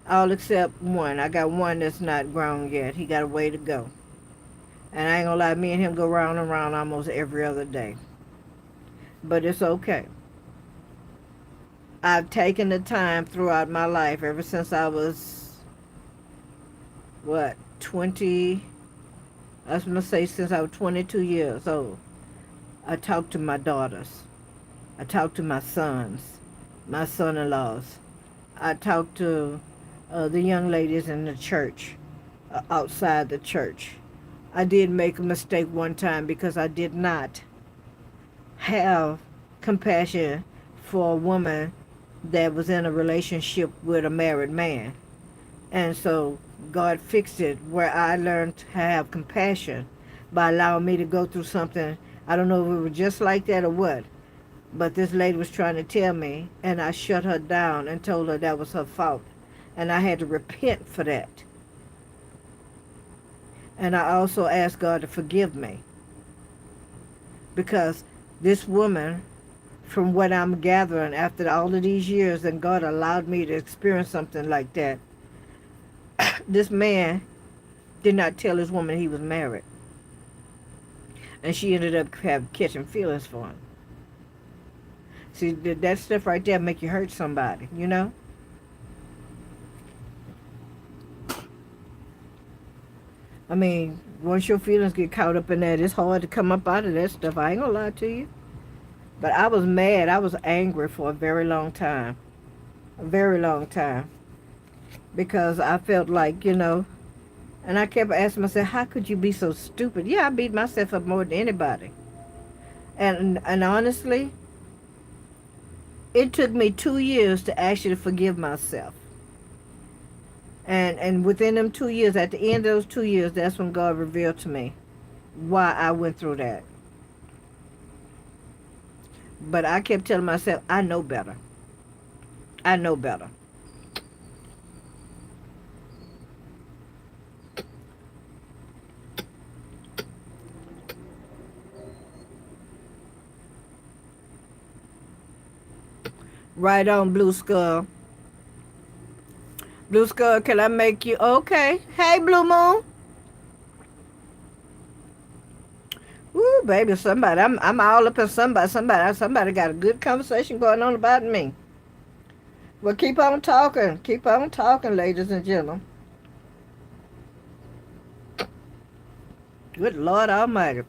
All except one. I got one that's not grown yet. He got a way to go. And I ain't gonna lie, me and him go round and round almost every other day. But it's okay. I've taken the time throughout my life, ever since I was, 20, I was going to say since I was 22 years old. I talked to my daughters. I talked to my sons, my son-in-laws. I talked to the young ladies in the church, outside the church. I did make a mistake one time because I did not have compassion for a woman that was in a relationship with a married man. And so God fixed it where I learned to have compassion by allowing me to go through something. I don't know if it was just like that or what. But this lady was trying to tell me, and I shut her down and told her that was her fault. And I had to repent for that. And I also asked God to forgive me. Because this woman, from what I'm gathering after all of these years, and God allowed me to experience something like that, this man did not tell his woman he was married. And she ended up catching feelings for him. See, that stuff right there make you hurt somebody, you know? I mean, once your feelings get caught up in that, it's hard to come up out of that stuff. I ain't gonna lie to you. But I was mad. I was angry for a very long time. A very long time. Because I felt like, and I kept asking myself, how could you be so stupid? Yeah, I beat myself up more than anybody. And honestly, it took me 2 years to actually forgive myself. And within them 2 years, at the end of those 2 years, that's when God revealed to me why I went through that. But I kept telling myself, I know better. I know better. Right on, Blue Skull. Blue Skull, can I make you okay? Hey, Blue Moon. Woo, baby, somebody. I'm all up in somebody. Somebody got a good conversation going on about me. Well, keep on talking. Keep on talking, ladies and gentlemen. Good Lord Almighty.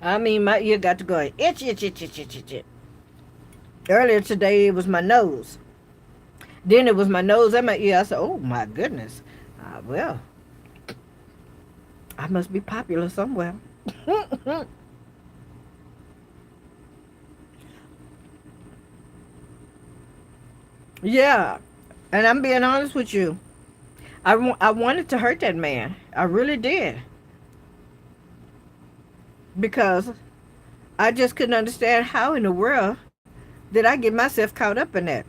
I mean, my ear got to go itch, itch, itch, itch, itch, itch. Earlier today, it was my nose. Then it was my nose and my ear. I said, oh, my goodness. Well, I must be popular somewhere. Yeah, and I'm being honest with you. I wanted to hurt that man. I really did. Because I just couldn't understand how in the world did I get myself caught up in that.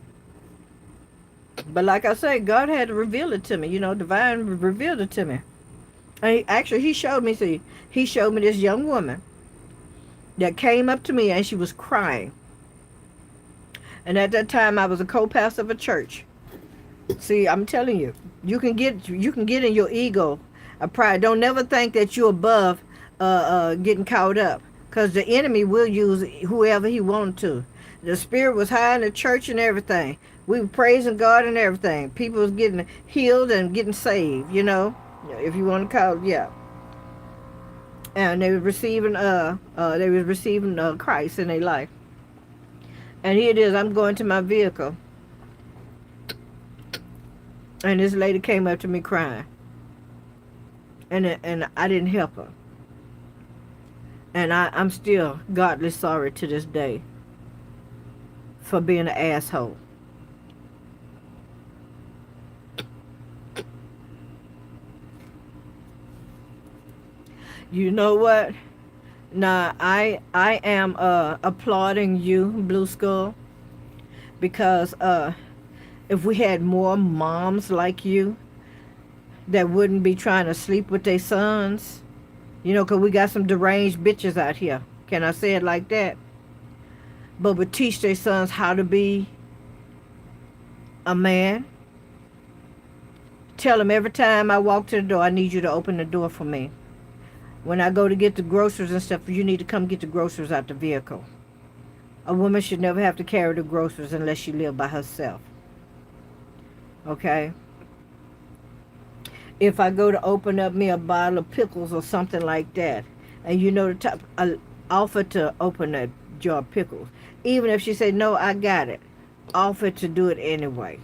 But like I say, God had to reveal it to me. Divine revealed it to me. And he showed me, he showed me this young woman that came up to me and she was crying. And at that time, I was a co-pastor of a church. See, I'm telling you, you can get in your ego, a pride. Don't never think that you're above getting caught up, because the enemy will use whoever he wanted to. The spirit was high in the church and everything. We were praising God and everything. People was getting healed and getting saved. If you want to call it, yeah. And they were receiving Christ in their life. And here it is, I'm going to my vehicle. And this lady came up to me crying. And I didn't help her. And I'm still godly sorry to this day for being an asshole. You know what? Now, I am applauding you, Blue Skull, because if we had more moms like you that wouldn't be trying to sleep with their sons, because we got some deranged bitches out here. Can I say it like that? But would teach their sons how to be a man. Tell them every time I walk to the door, I need you to open the door for me. When I go to get the groceries and stuff, you need to come get the groceries out the vehicle. A woman should never have to carry the groceries unless she lives by herself. Okay? If I go to open up me a bottle of pickles or something like that, and I offer to open that jar of pickles. Even if she said, no, I got it. Offer to do it anyway.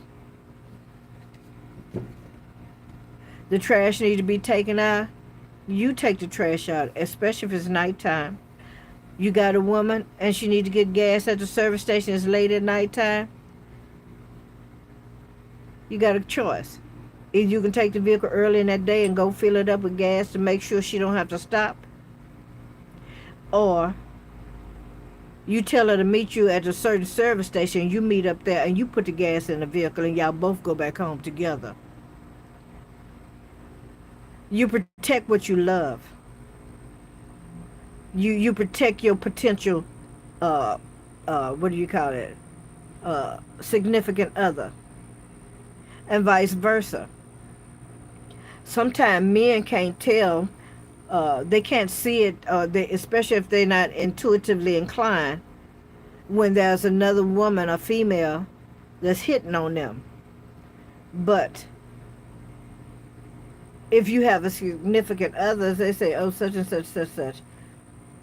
The trash needs to be taken out. You take the trash out, especially if it's nighttime. You got a woman and she need to get gas at the service station. It's late at nighttime. You got a choice. Either you can take the vehicle early in that day and go fill it up with gas to make sure she don't have to stop. Or You tell her to meet you at a certain service station. You meet up there and you put the gas in the vehicle and y'all both go back home together. You protect what you love. You protect your potential what do you call it? Significant other, and vice versa. Sometimes men can't tell, they can't see it, especially if they're not intuitively inclined, when there's another woman or female that's hitting on them. But if you have a significant other, they say, oh, such and such, such, such.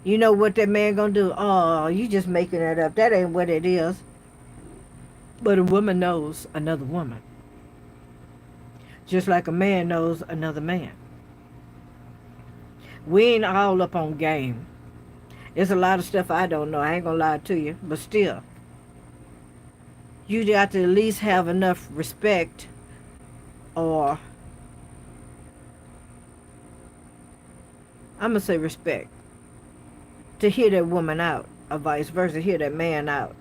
You know what that man gonna do? Oh, you just making that up. That ain't what it is. But a woman knows another woman. Just like a man knows another man. We ain't all up on game. There's a lot of stuff I don't know. I ain't gonna lie to you. But still, you got to at least have enough respect, or I'm gonna say respect, to hear that woman out, or vice versa, hear that man out.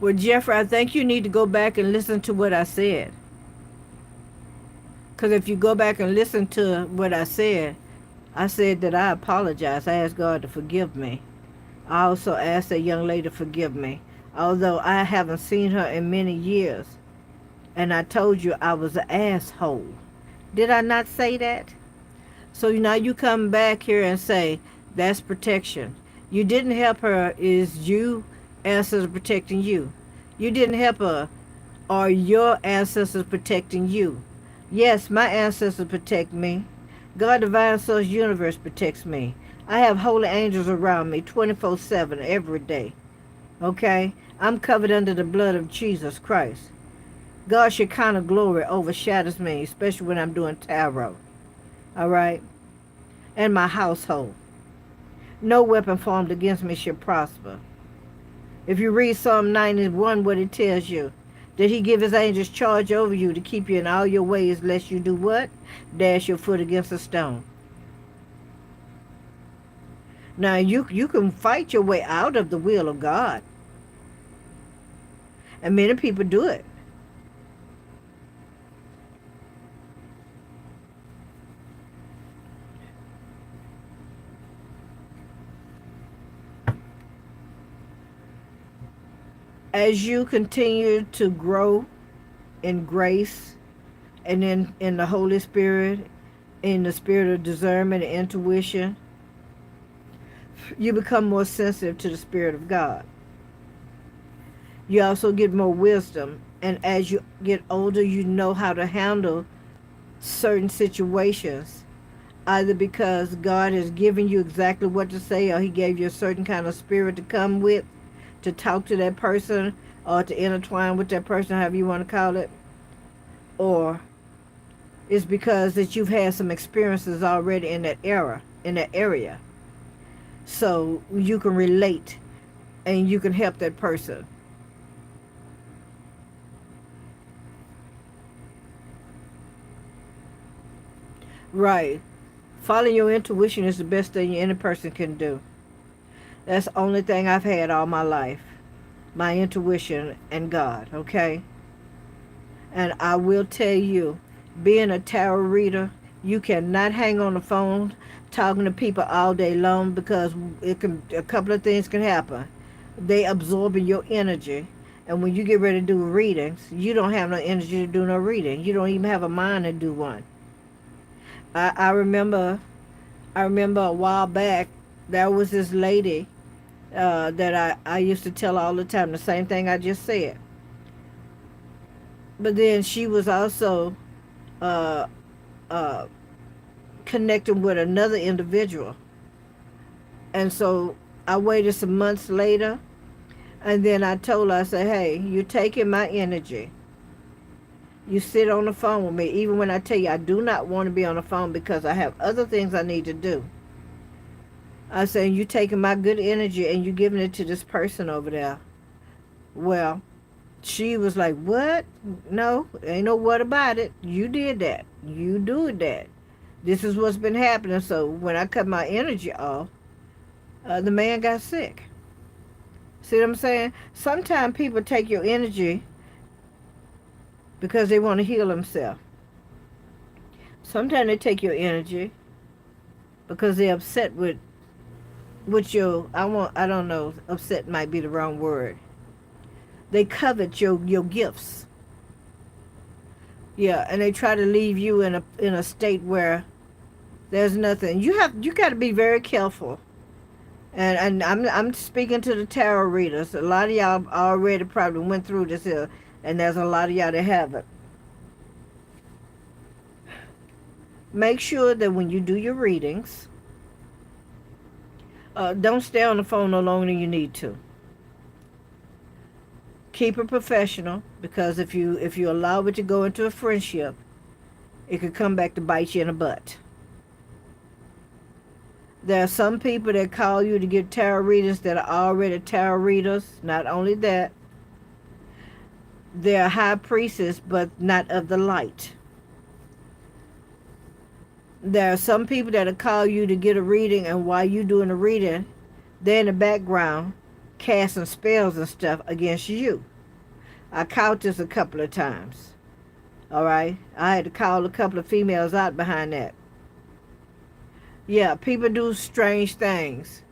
Well, Jeffrey, I think you need to go back and listen to what I said. Because if you go back and listen to what I said that I apologize. I asked God to forgive me. I also asked that young lady to forgive me. Although I haven't seen her in many years. And I told you I was an asshole. Did I not say that? So now you come back here and say, that's protection. You didn't help her, is you ancestors protecting you. You didn't help her, are your ancestors protecting you. Yes, my ancestors protect me. God, Divine Source Universe protects me. I have holy angels around me 24/7 every day. Okay? I'm covered under the blood of Jesus Christ. God's Shekinah glory overshadows me, especially when I'm doing tarot. All right? And my household. No weapon formed against me shall prosper. If you read Psalm 91, what it tells you, that he give his angels charge over you to keep you in all your ways, lest you do what? Dash your foot against a stone. Now, you can fight your way out of the will of God. And many people do it. As you continue to grow in grace and in the Holy Spirit, in the spirit of discernment and intuition, you become more sensitive to the Spirit of God. You also get more wisdom, and as you get older, you know how to handle certain situations, either because God has given you exactly what to say, or he gave you a certain kind of spirit to come with, to talk to that person, or to intertwine with that person, however you want to call it, or it's because that you've had some experiences already in that area, so you can relate and you can help that person. Right. Following your intuition is the best thing any person can do. That's the only thing I've had all my life. My intuition and God, okay? And I will tell you, being a tarot reader, you cannot hang on the phone talking to people all day long, because a couple of things can happen. They absorb your energy. And when you get ready to do readings, you don't have no energy to do no reading. You don't even have a mind to do one. I remember a while back, there was this lady that I used to tell all the time the same thing I just said. But then she was also uh, uh, connecting with another individual. And so I waited some months later, and then I told her, I said, hey, you're taking my energy. You sit on the phone with me, even when I tell you I do not want to be on the phone because I have other things I need to do. I said, you taking my good energy and you giving it to this person over there. Well, she was like, what? No, ain't no what about it. You did that. You doing that. This is what's been happening. So when I cut my energy off, the man got sick. See what I'm saying? Sometimes people take your energy because they want to heal themselves. Sometimes they take your energy because they're upset with your, I don't know, upset might be the wrong word. They covet your gifts. Yeah, and they try to leave you in a state where there's nothing. You got to be very careful. And I'm speaking to the tarot readers. A lot of y'all already probably went through this here, and there's a lot of y'all that haven't. Make sure that when you do your readings, don't stay on the phone no longer than you need to. Keep it professional, because if you allow it to go into a friendship, it could come back to bite you in the butt. There are some people that call you to give tarot readings that are already tarot readers. Not only that, they're high priestess, but not of the light. There are some people that'll call you to get a reading, and while you doing the reading, they're in the background casting spells and stuff against you. I caught this a couple of times. All right, I had to call a couple of females out behind that. Yeah, people do strange things.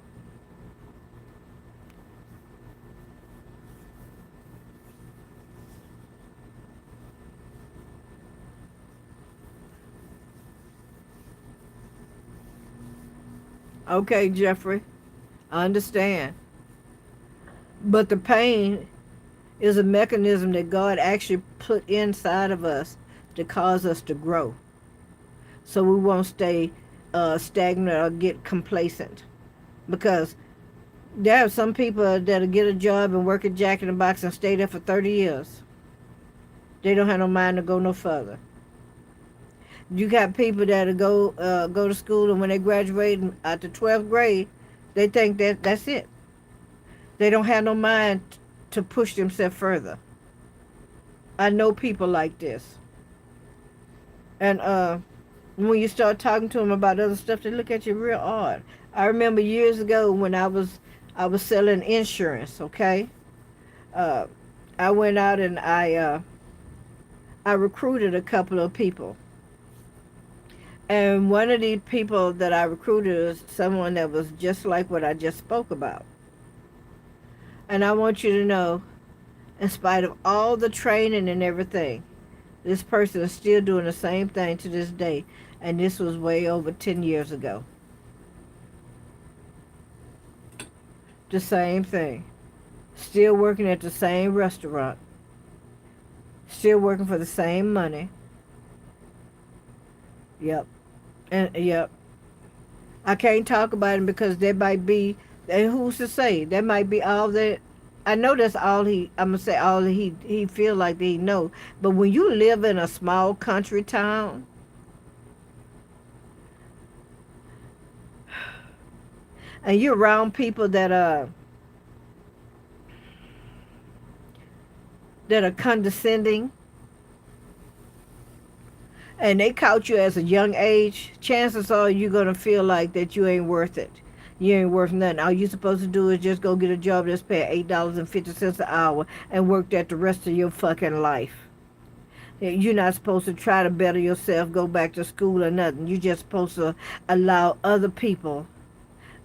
Okay, Jeffrey, I understand. But the pain is a mechanism that God actually put inside of us to cause us to grow. So we won't stay stagnant or get complacent. Because there are some people that'll get a job and work at Jack in the Box and stay there for 30 years. They don't have no mind to go no further. You got people that'll go to school, and when they graduate at the 12th grade, they think that that's it. They don't have no mind to push themselves further. I know people like this. And when you start talking to them about other stuff, they look at you real odd. I remember years ago when I was selling insurance. Okay, I went out and I recruited a couple of people, and one of the people that I recruited was someone that was just like what I just spoke about. And I want you to know, in spite of all the training and everything, this person is still doing the same thing to this day. And this was way over 10 years ago. The same thing. Still working at the same restaurant. Still working for the same money. Yep. And yep. I can't talk about him because there might be, and who's to say, that might be all that. I know that's all I'm going to say all he feel like he know. But when you live in a small country town, and you're around people that are condescending, and they caught you as a young age, chances are you're going to feel like that you ain't worth it. You ain't worth nothing. All you're supposed to do is just go get a job that's paying $8.50 an hour and work that the rest of your fucking life. You're not supposed to try to better yourself, go back to school or nothing. You're just supposed to allow other people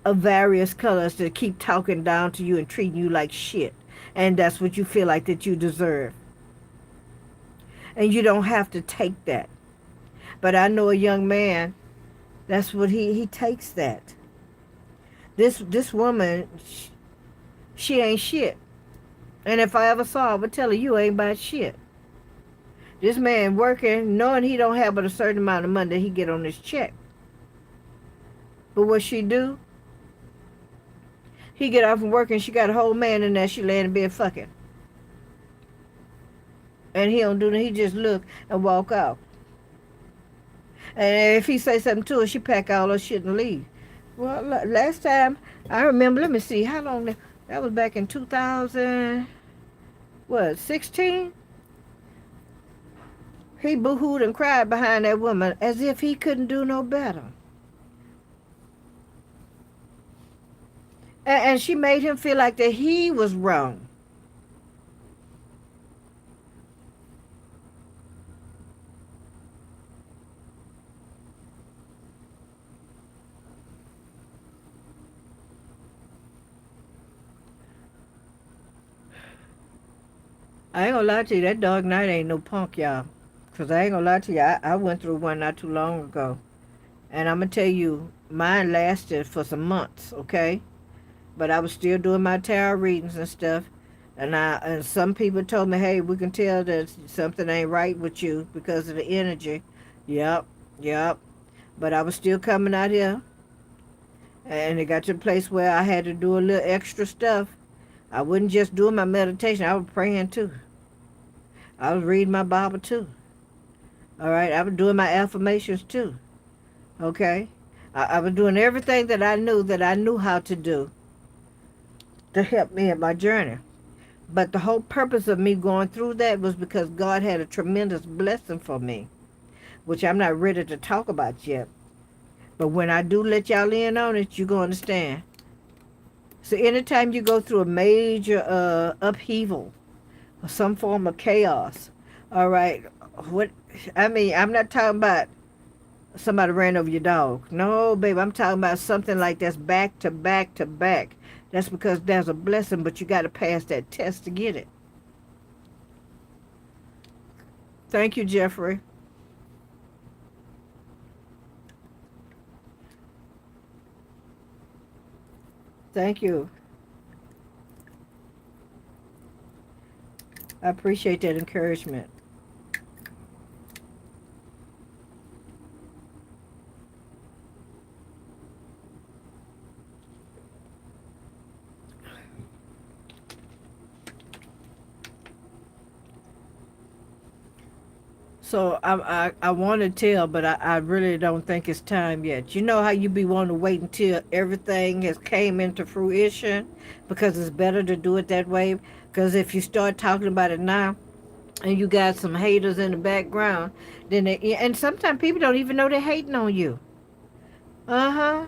of various colors to keep talking down to you and treating you like shit. And that's what you feel like that you deserve. And you don't have to take that. But I know a young man, that's what he takes that. This woman, she ain't shit. And if I ever saw her, I would tell her, you ain't about shit. This man working, knowing he don't have but a certain amount of money that he get on his check. But what she do, he get off from work and she got a whole man in there, she laying in bed fucking. And he don't do nothing, he just look and walk out. And if he say something to her, she pack all her shit and leave. Well, last time I remember, let me see, how long that was back in 2000, what, 16? He boo-hooed and cried behind that woman as if he couldn't do no better. And she made him feel like that he was wrong. I ain't gonna lie to you, that Dog Night ain't no punk, y'all. Because I ain't gonna lie to you, I went through one not too long ago. And I'm gonna tell you, mine lasted for some months, okay? But I was still doing my tarot readings and stuff. And some people told me, hey, we can tell that something ain't right with you because of the energy. Yep, yep. But I was still coming out here. And it got to a place where I had to do a little extra stuff. I wasn't just doing my meditation, I was praying too. I was reading my Bible too. All right, I was doing my affirmations too. Okay? I was doing everything that I knew how to do to help me in my journey. But the whole purpose of me going through that was because God had a tremendous blessing for me, which I'm not ready to talk about yet. But when I do let y'all in on it, you're going to understand. So anytime you go through a major upheaval or some form of chaos, all right, I'm not talking about somebody ran over your dog. No, babe, I'm talking about something like that's back to back to back. That's because there's a blessing, but you got to pass that test to get it. Thank you, Jeffrey. Thank you. I appreciate that encouragement. So I want to tell, but I really don't think it's time yet. You know how you be wanting to wait until everything has came into fruition, because it's better to do it that way. Because if you start talking about it now, and you got some haters in the background, and sometimes people don't even know they're hating on you. Uh-huh.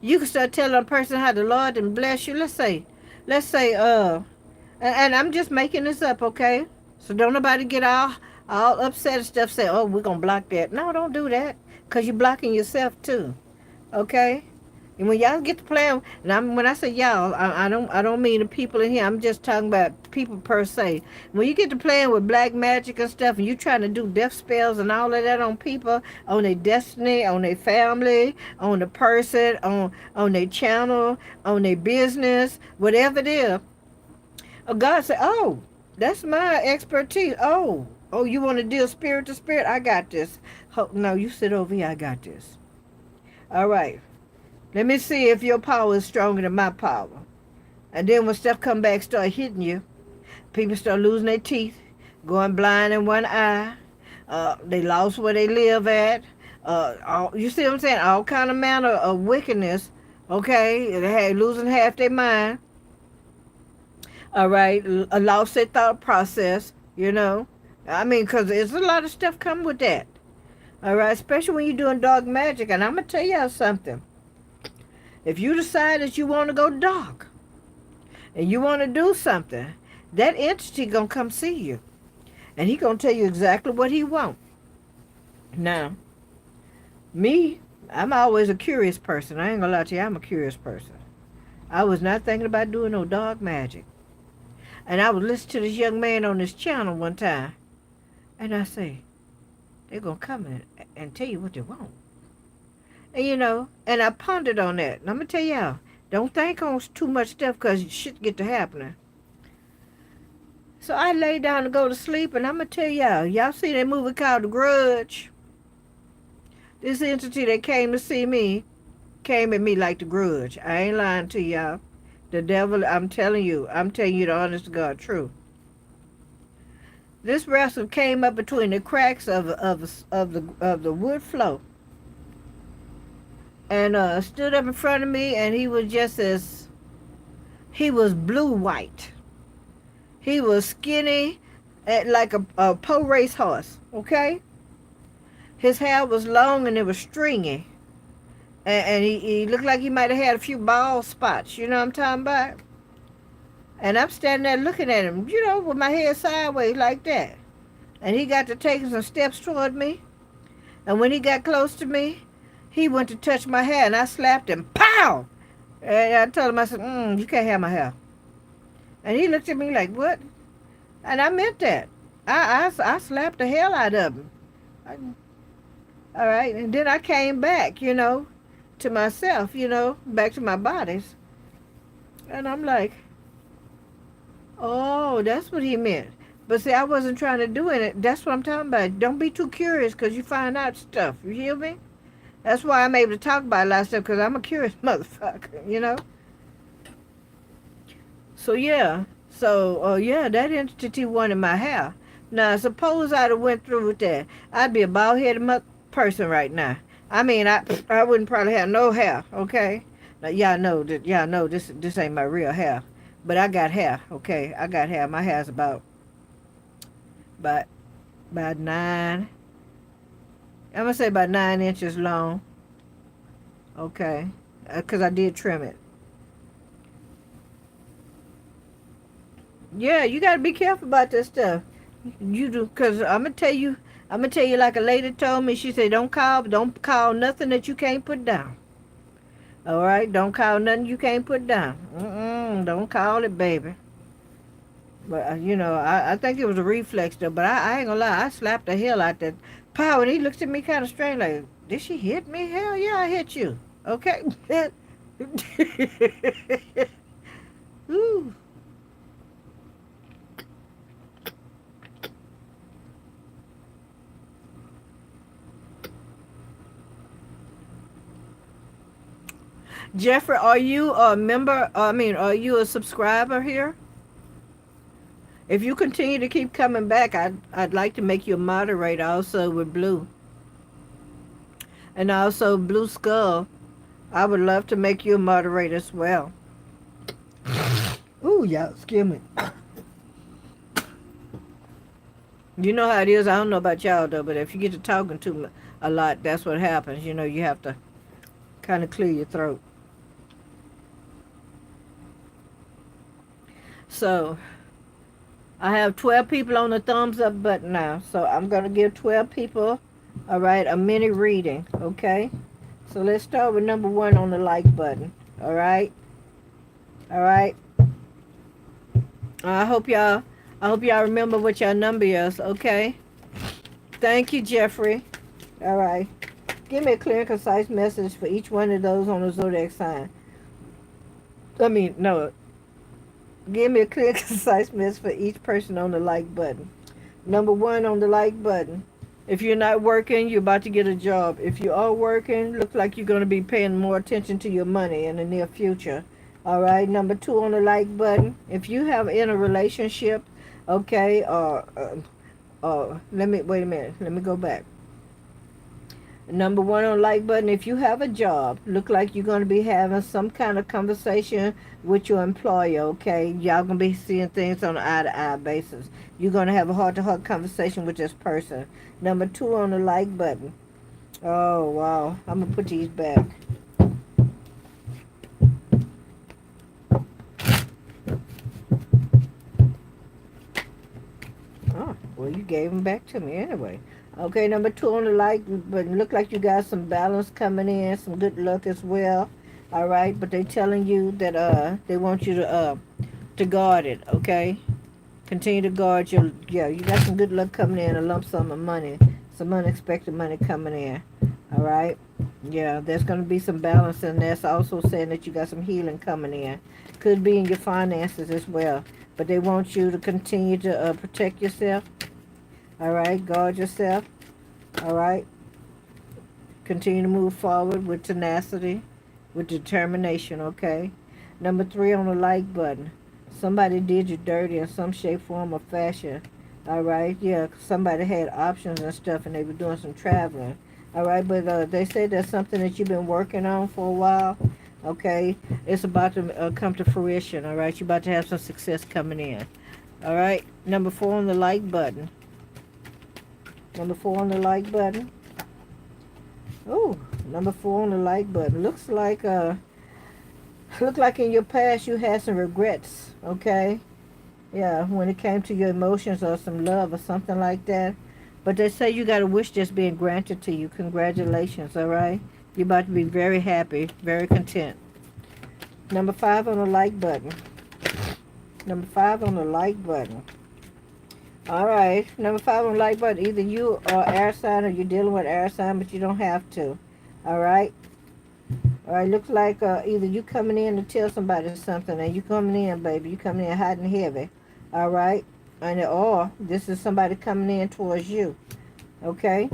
You can start telling a person how the Lord done bless you. Let's say, and I'm just making this up, okay? So don't nobody get all upset and stuff. Say, oh, we're gonna block that. No, don't do that, cause you're blocking yourself too, okay? And when y'all get to playing, and when I say y'all, I don't mean the people in here. I'm just talking about people per se. When you get to playing with black magic and stuff, and you trying to do death spells and all of that on people, on their destiny, on their family, on the person, on their channel, on their business, whatever it is, God said, oh, that's my expertise. Oh, you want to deal spirit to spirit? I got this. No, you sit over here. I got this. All right. Let me see if your power is stronger than my power. And then when stuff come back, start hitting you, people start losing their teeth, going blind in one eye. They lost where they live at. You see what I'm saying? All kind of manner of wickedness. Okay, they had losing half their mind. All right, lost their thought process. You know, I mean, because there's a lot of stuff come with that. All right, especially when you're doing dark magic. And I'm gonna tell y'all something. If you decide that you want to go dark and you want to do something, that entity gonna come see you, and he gonna tell you exactly what he want. Now, me, I'm always a curious person. I ain't gonna lie to you, I'm a curious person. I was not thinking about doing no dark magic. And I was listening to this young man on this channel one time, and I say, they're gonna come in and tell you what they want. And and I pondered on that. And I'm gonna tell y'all, don't think on too much stuff, because shit get to happening. So I lay down to go to sleep, and I'm gonna tell y'all see that movie called The Grudge? This entity that came to see me came at me like The Grudge. I ain't lying to y'all. The devil, I'm telling you the honest to God truth. This wrestle came up between the cracks of the wood floor. and stood up in front of me, and he was just as, he was blue white. He was skinny, like a po race horse, okay? His hair was long and it was stringy. And he looked like he might have had a few bald spots, you know what I'm talking about? And I'm standing there looking at him, with my head sideways like that. And he got to taking some steps toward me. And when he got close to me, he went to touch my hair, and I slapped him. Pow! And I told him, I said, you can't have my hair. And he looked at me like, what? And I meant that. I slapped the hell out of him. All right. And then I came back, to myself, back to my bodies. And I'm like, oh, that's what he meant. But see, I wasn't trying to do it. That's what I'm talking about. Don't be too curious because you find out stuff. You hear me? That's why I'm able to talk about a lot of stuff, because I'm a curious motherfucker. So, yeah. So, yeah, that entity wanted my hair. Now, suppose I'd have went through with that. I'd be a bald-headed person right now. I mean, I wouldn't probably have no hair, okay? Now, y'all know this ain't my real hair. But I got hair, okay? I got hair. My hair's about 9. I'm going to say about 9 inches long. Okay. Because I did trim it. Yeah, you got to be careful about this stuff. You do, because I'm going to tell you like a lady told me. She said, don't call nothing that you can't put down. All right? Don't call nothing you can't put down. Don't call it, baby. But, I think it was a reflex, though. But I ain't going to lie. I slapped the hell out that pow. And he looks at me kind of strange, like, did she hit me? Hell yeah, I hit you. Okay? Ooh. Jeffrey, are you a member? Are you a subscriber here? If you continue to keep coming back, I'd like to make you a moderator also with Blue. And also Blue Skull. I would love to make you a moderator as well. Ooh, y'all, excuse me. You know how it is. I don't know about y'all, though, but if you get to talking to a lot, that's what happens. You have to kind of clear your throat. So, I have 12 people on the thumbs up button now. So, I'm going to give 12 people, all right, a mini reading, okay? So, let's start with number 1 on the like button, all right? All right? I hope y'all remember what your number is, okay? Thank you, Jeffrey. All right. Give me a clear and concise message for each one of those on the zodiac sign. No. Give me a clear and concise message for each person on the like button. Number 1 on the like button. If you're not working, you're about to get a job. If you are working, looks like you're going to be paying more attention to your money in the near future. All right. Number 2 on the like button. If you have in a relationship, okay, wait a minute. Let me go back. Number 1 on like button, if you have a job, look like you're going to be having some kind of conversation with your employer, okay? Y'all going to be seeing things on an eye-to-eye basis. You're going to have a heart-to-heart conversation with this person. Number 2 on the like button. Oh, wow. I'm going to put these back. Oh, well, you gave them back to me anyway. Okay, number 2 on the like button. Look like you got some balance coming in, some good luck as well. All right, but they're telling you that they want you to guard it. Okay, continue to guard your. Yeah, you got some good luck coming in, a lump sum of money, some unexpected money coming in. All right, yeah, there's going to be some balance, and that's also saying that you got some healing coming in. Could be in your finances as well, but they want you to continue to protect yourself. All right, guard yourself. All right, continue to move forward with tenacity, with determination, okay? Number 3 on the like button. Somebody did you dirty in some shape, form, or fashion. All right, yeah, somebody had options and stuff, and they were doing some traveling. All right, but they say that's something that you've been working on for a while. Okay, it's about to come to fruition. All right, you're about to have some success coming in. All right, number 4 on the like button. Number 4 on the like button. Oh, number 4 on the like button. Look like in your past you had some regrets. Okay, yeah, when it came to your emotions or some love or something like that. But they say you got a wish that's being granted to you. Congratulations, all right? You're about to be very happy, very content. Number 5 on the like button. Number 5 on the like button. All right, number 5 on the like button. Either you are air sign or you're dealing with air sign, but you don't have to. All right? All right, looks like either you coming in to tell somebody something, and you coming in, baby. You coming in hot and heavy. All right? Or this is somebody coming in towards you. Okay?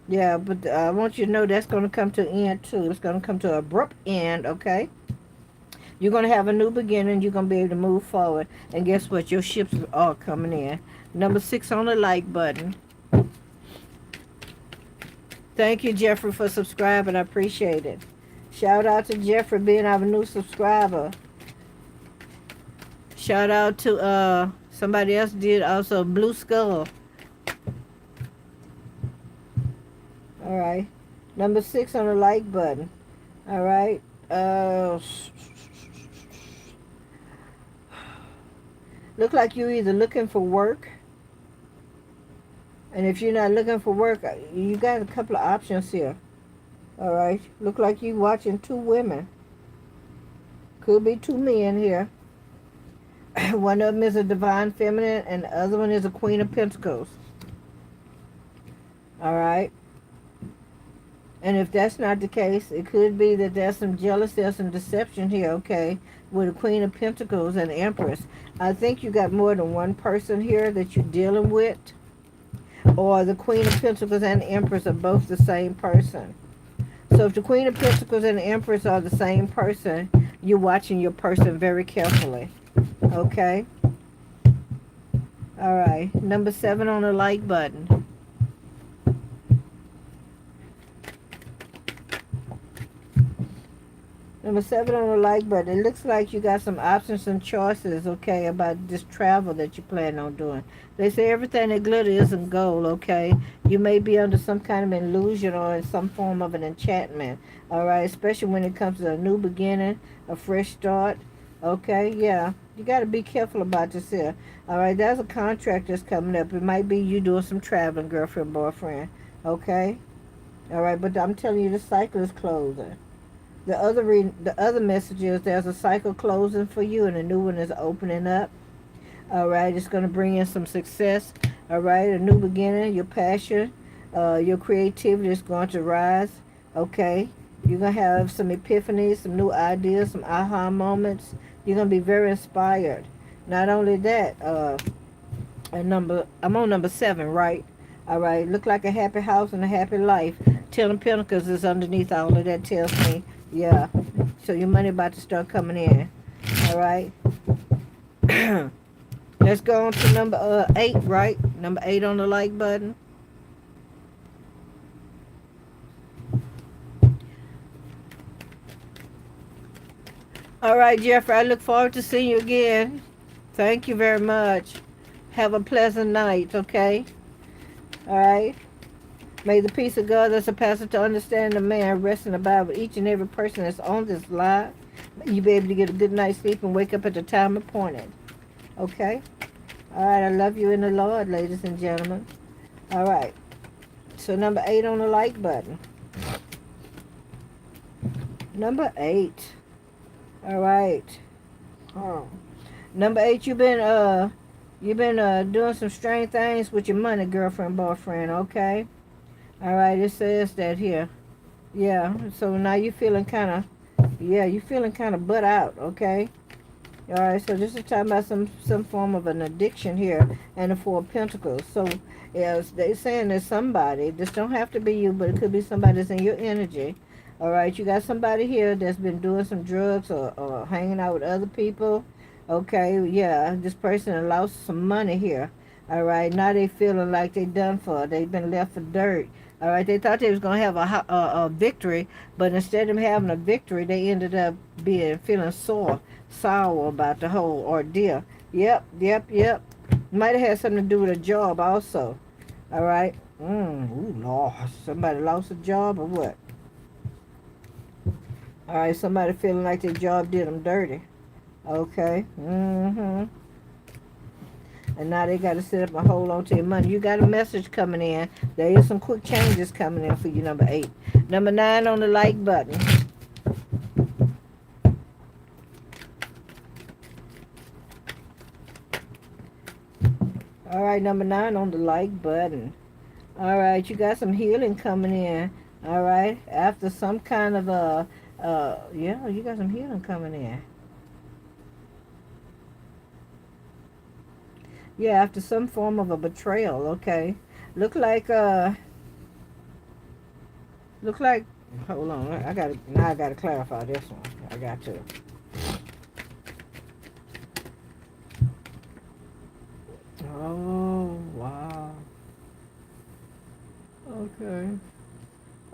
Yeah, but I want you to know that's going to come to an end too. It's going to come to an abrupt end, okay? You're going to have a new beginning. You're going to be able to move forward. And guess what? Your ships are coming in. Number 6 on the like button. Thank you, Jeffrey, for subscribing. I appreciate it. Shout out to Jeffrey being our new subscriber. Shout out to somebody else did also, Blue Skull. All right. Number 6 on the like button. All right. Look like you're either looking for work, and if you're not looking for work, you got a couple of options here. All right. Look like you watching 2 women. Could be 2 men here. One of them is a divine feminine, and the other one is a Queen of Pentacles. All right. And if that's not the case, it could be that there's some jealousy or some deception here, okay, with the Queen of Pentacles and the Empress. I think you got more than one person here that you're dealing with, or the Queen of Pentacles and the Empress are both the same person. So if the Queen of Pentacles and the Empress are the same person, you're watching your person very carefully, okay? All right, number 7 on the like button. Number 7 on the like button. It looks like you got some options and choices, okay, about this travel that you plan on doing. They say everything that glitters isn't gold, okay? You may be under some kind of illusion or in some form of an enchantment, all right? Especially when it comes to a new beginning, a fresh start, okay? Yeah, you got to be careful about this here, all right? There's a contract that's coming up. It might be you doing some traveling, girlfriend, boyfriend, okay? All right, but I'm telling you, the cycle is closing. The other message is there's a cycle closing for you and a new one is opening up. All right, it's going to bring in some success. All right, a new beginning, your passion, your creativity is going to rise. Okay, you're going to have some epiphanies, some new ideas, some aha moments. You're going to be very inspired. Not only that, I'm on number 7, right? All right, look like a happy house and a happy life. 10 of Pentacles is underneath all of that, tells me. Yeah, so your money about to start coming in. All right. Let's go on to number 8, right? Number 8 on the like button. All right, Jeffrey, I look forward to seeing you again. Thank you very much. Have a pleasant night, okay? All right. May the peace of God that surpasses to understand the man rest and abide with each and every person that's on this live. May you be able to get a good night's sleep and wake up at the time appointed. Okay? All right, I love you in the Lord, ladies and gentlemen. All right. So number 8 on the like button. Number 8. All right. Oh. Number 8, you've been doing some strange things with your money, girlfriend, boyfriend, okay? All right, it says that here. Yeah, so now you're feeling kind of butt out, okay? All right, so this is talking about some form of an addiction here and the 4 of Pentacles. So, yeah, they're saying there's somebody. This don't have to be you, but it could be somebody that's in your energy. All right, you got somebody here that's been doing some drugs or hanging out with other people. Okay, yeah, this person lost some money here. All right, now they feeling like they done for. They've been left for dirt. All right, they thought they was gonna have a victory, but instead of having a victory, they ended up being feeling sour about the whole ordeal. Yep, yep, yep. Might have had something to do with a job also. All right. Ooh, Lord, somebody lost a job or what? All right, somebody feeling like their job did them dirty. Okay. And now they got to sit up and hold on to your money. You got a message coming in. There is some quick changes coming in for you, number 8. Number 9 on the like button. All right, number 9 on the like button. All right, you got some healing coming in. All right, after some kind of yeah, you got some healing coming in. Yeah, after some form of a betrayal. Okay, look like look like. Hold on, I gotta clarify this one. I got to. Oh wow. Okay.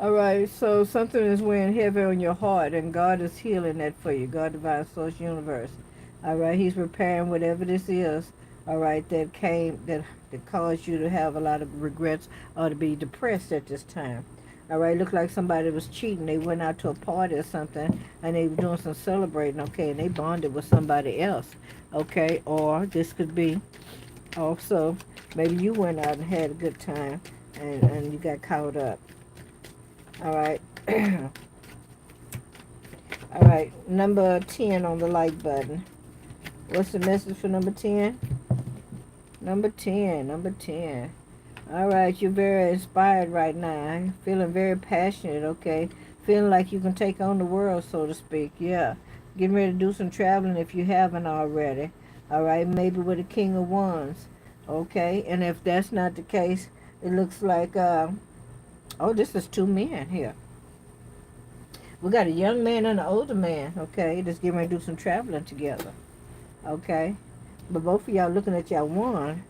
All right, so something is weighing heavy on your heart, and God is healing that for you. God, divine source, universe. All right, He's repairing whatever this is. All right, that caused you to have a lot of regrets or to be depressed at this time. All right, look like somebody was cheating. They went out to a party or something, and they were doing some celebrating. Okay, and they bonded with somebody else. Okay, or this could be also maybe you went out and had a good time, and you got caught up. All right. All right, number 10 on the like button. What's the message for number 10? Number 10, number 10. All right, you're very inspired right now. Feeling very passionate, okay? Feeling like you can take on the world, so to speak. Yeah. Getting ready to do some traveling if you haven't already. All right, maybe with the King of Wands. Okay, and if that's not the case, it looks like, oh, this is 2 men here. We got a young man and an older man, okay, that's getting ready to do some traveling together, okay? But both of y'all looking at y'all one,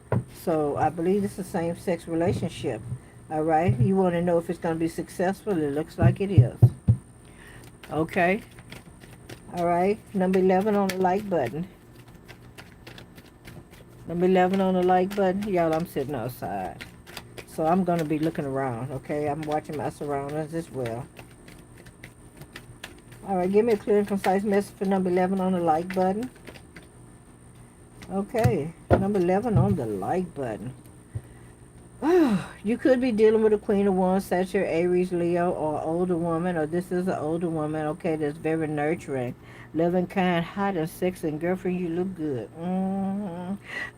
so I believe it's a same-sex relationship, all right? You want to know if it's going to be successful? It looks like it is, okay? All right, number 11 on the like button. Number 11 on the like button. Y'all, I'm sitting outside, so I'm going to be looking around, okay? I'm watching my surroundings as well. All right, give me a clear and concise message for number 11 on the like button. Okay, number 11 on the like button. You could be dealing with a Queen of Wands, Sagittarius, Aries, Leo, or older woman, or this is an older woman, okay, that's very nurturing, loving, kind, hot, and sexy, and girlfriend, you look good.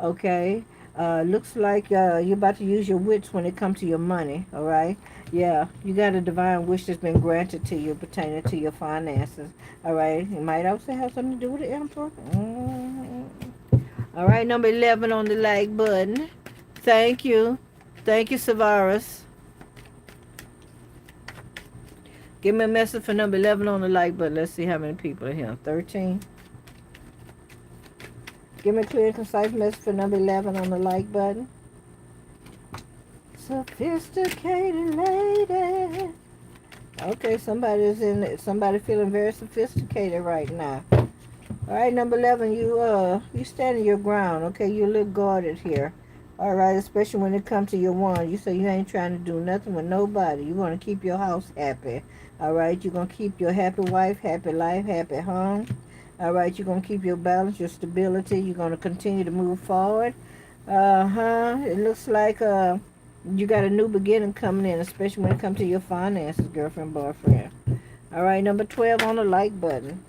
Okay, looks like you're about to use your wits when it comes to your money, all right? Yeah, you got a divine wish that's been granted to you pertaining to your finances, all right? It might also have something to do with the Emperor. All right, number 11 on the like button. Thank you. Thank you, Savaris. Give me a message for number 11 on the like button. Let's see how many people are here. 13. Give me a clear and concise message for number 11 on the like button. Sophisticated lady. Okay, somebody feeling very sophisticated right now. All right, number 11, you standing your ground, okay? You look guarded here. All right, especially when it comes to your one. You say you ain't trying to do nothing with nobody. You want to keep your house happy. All right, you're going to keep your happy wife, happy life, happy home. All right, you're going to keep your balance, your stability. You're going to continue to move forward. It looks like you got a new beginning coming in, especially when it comes to your finances, girlfriend, boyfriend. All right, number 12 on the like button.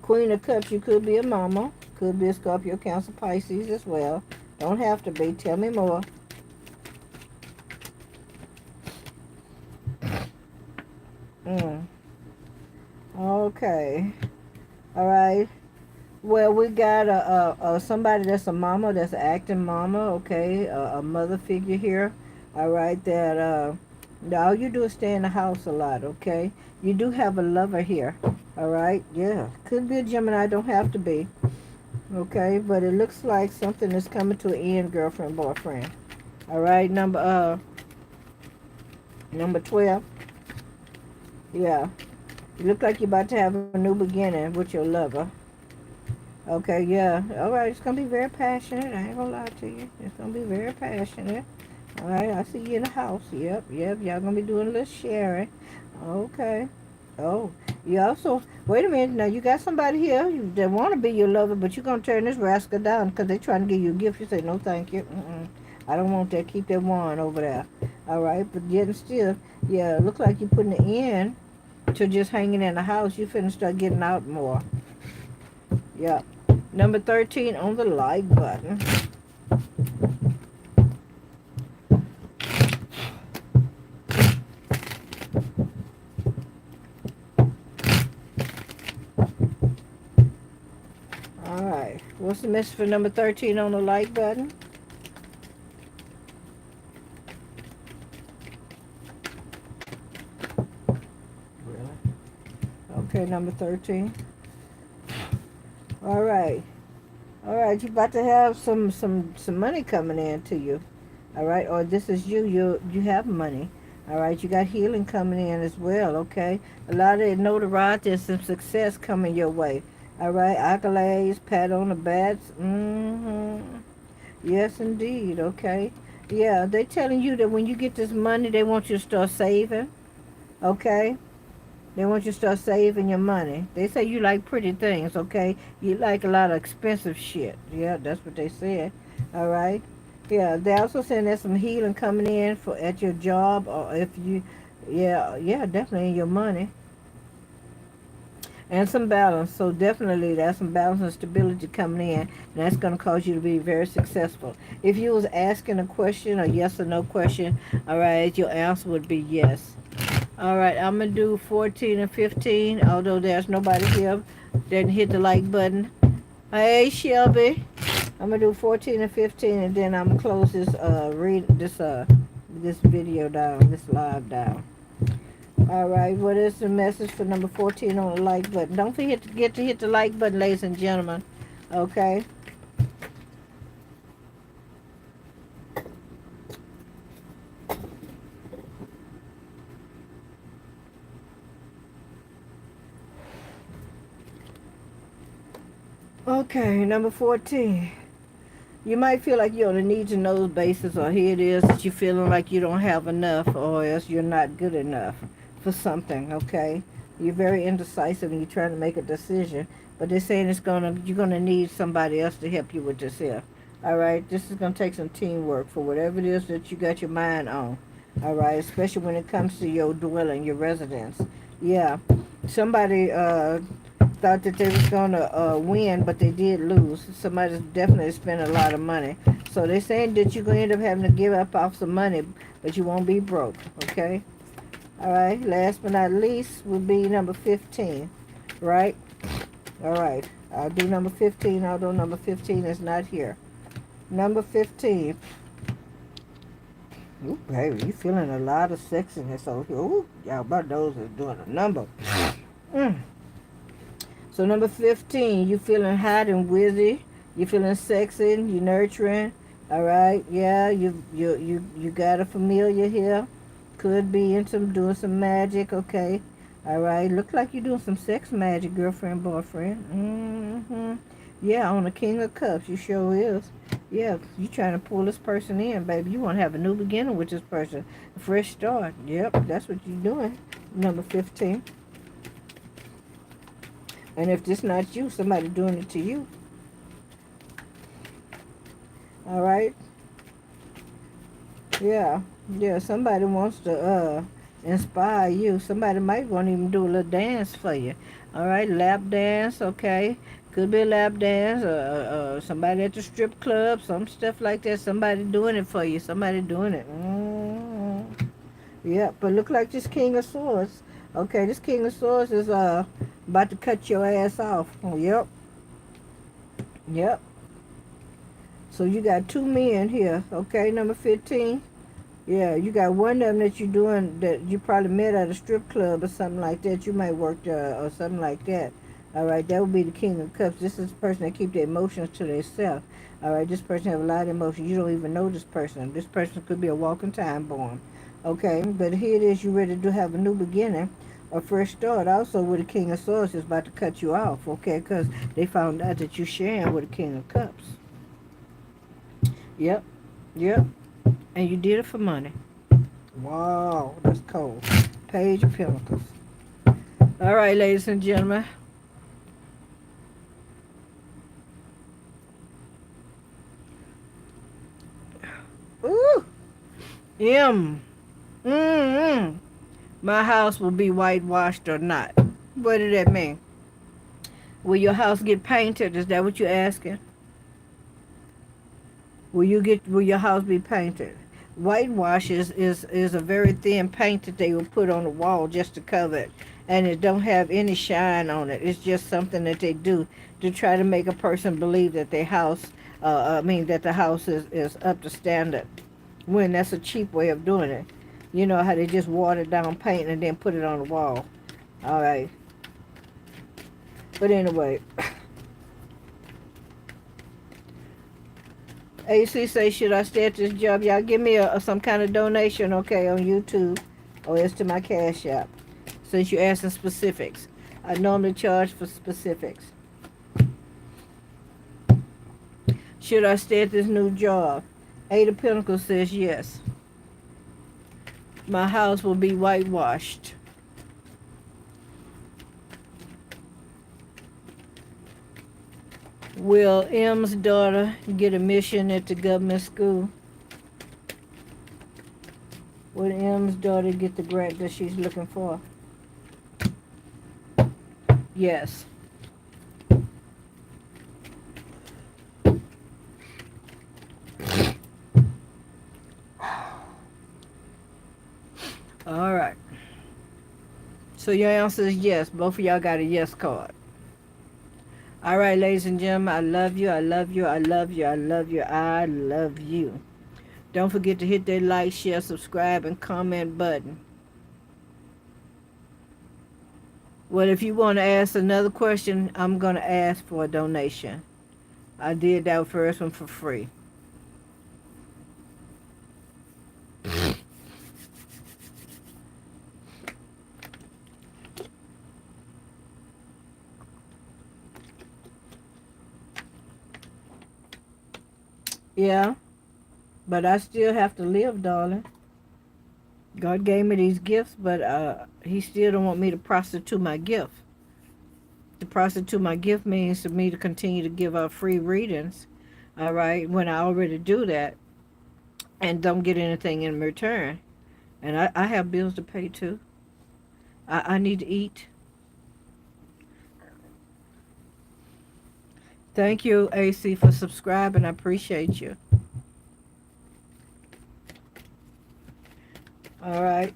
Queen of Cups, you could be a mama. Could be a Scorpio, Cancer, Pisces as well. Don't have to be. Tell me more. Okay. All right. Well, we got somebody that's a mama, that's an acting mama, okay? A mother figure here. All right. That all you do is stay in the house a lot, okay? You do have a lover here. All right. Yeah. Could be a Gemini. Don't have to be. Okay, but it looks like something is coming to an end, girlfriend, boyfriend. All right, number Number 12. Yeah. You look like you're about to have a new beginning with your lover. Okay, yeah. All right, it's going to be very passionate. I ain't going to lie to you. It's going to be very passionate. All right, I see you in the house. Yep, yep. Y'all going to be doing a little sharing. Okay. Oh, you also, wait a minute. Now, you got somebody here that want to be your lover, but you're going to turn this rascal down because they trying to give you a gift. You say, no, thank you. I don't want that. Keep that wine over there. All right, but yet and still, yeah, it look like you're putting an end to just hanging in the house. You finna start getting out more. Yeah. Number 13 on the like button. All right. What's the message for number 13 on the like button? Really? Okay, number 13. All right. All right, you about to have some money coming in to you. All right, or this is you have money. All right, you got healing coming in as well. Okay, a lot of notoriety and some success coming your way. All right, accolades, pat on the backs. Yes, indeed. Okay, yeah, they telling you that when you get this money, they want you to start saving. Okay, they want you to start saving your money. They say you like pretty things, okay? You like a lot of expensive shit. Yeah, that's what they said. All right. Yeah, they also saying there's some healing coming in for at your job or if you, yeah, definitely in your money and some balance. So definitely there's some balance and stability coming in, and that's going to cause you to be very successful. If you was asking a question, a yes or no question, all right, your answer would be yes. All right, I'm going to do 14 and 15, although there's nobody here that hit the like button. Hey, Shelby. I'm going to do 14 and 15, and then I'm going to close this video down, this live down. All right, what is the message for number 14 on the like button? Don't forget to hit the like button, ladies and gentlemen. Okay? Okay, number 14. You might feel like you're on a needs-to-know basis, or here it is that you're feeling like you don't have enough, or else you're not good enough for something, okay? You're very indecisive and you're trying to make a decision, but they're saying you're gonna need somebody else to help you with this here. All right, this is gonna take some teamwork for whatever it is that you got your mind on. All right, especially when it comes to your dwelling, your residence. Yeah, somebody thought that they was gonna win, but they did lose. Somebody's definitely spent a lot of money. So they're saying that you're gonna end up having to give up off some money, but you won't be broke. Okay. All right. Last but not least would be number 15. Right. All right. I'll do number 15, although number 15 is not here. Number 15. Ooh, baby, you feeling a lot of sexiness over here. Ooh, y'all, my nose is doing a number. So number 15, you feeling hot and wizzy. You feeling sexy. You nurturing. All right, yeah. You got a familiar here. Could be into doing some magic. Okay. All right. Look like you're doing some sex magic, girlfriend, boyfriend. Yeah, on the King of Cups, you sure is. Yeah, you trying to pull this person in, baby. You want to have a new beginning with this person, a fresh start. Yep, that's what you're doing. Number 15. And if this not you, somebody doing it to you. All right. Yeah. Yeah. Somebody wants to inspire you. Somebody might want to even do a little dance for you. All right. Lap dance. Okay. Could be a lap dance. Somebody at the strip club. Some stuff like that. Somebody doing it for you. Somebody doing it. Yeah. But look like this King of Swords. Okay. This King of Swords is about to cut your ass off. Oh, yep. Yep. So you got two men here, okay, number 15. Yeah, you got one of them that you doing that you probably met at a strip club or something like that. You might work there or something like that. All right, that would be the King of Cups. This is the person that keep their emotions to themselves. All right, this person have a lot of emotions. You don't even know this person. This person could be a walking time bomb. Okay, but here it is, you ready to have a new beginning, a fresh start. Also, with the King of Swords is about to cut you off, okay? Because they found out that you're sharing with the King of Cups. Yep, yep. And you did it for money. Wow, that's cold. Page of Pentacles. All right, ladies and gentlemen. Ooh, M. Mm-hmm. My house will be whitewashed or not. What did that mean? Will your house get painted? Is that what you're asking? Will your house be painted? Whitewash is a very thin paint that they will put on the wall just to cover it. And it don't have any shine on it. It's just something that they do to try to make a person believe that their house that the house is up to standard. When that's a cheap way of doing it. You know how they just water down paint and then put it on the wall. Alright. But anyway, AC say, should I stay at this job? Y'all give me some kind of donation, okay, on YouTube. Or it's to my Cash App. Since you're asking specifics. I normally charge for specifics. Should I stay at this new job? Eight of Pentacles says yes. My house will be whitewashed. Will M's daughter get a mission at the government school? Will M's daughter get the grant that she's looking for? Yes. All right. So your answer is yes. Both of y'all got a yes card. All right, ladies and gentlemen, I love you. I love you. I love you. I love you. I love you. Don't forget to hit that like, share, subscribe, and comment button. Well, if you want to ask another question, I'm going to ask for a donation. I did that first one for free. Yeah, but I still have to live, darling. God gave me these gifts, but he still don't want me to prostitute my gift. To prostitute my gift means for me to continue to give out free readings, all right, when I already do that and don't get anything in return. And I have bills to pay too. I need to eat. Thank you, AC, for subscribing. I appreciate you. All right.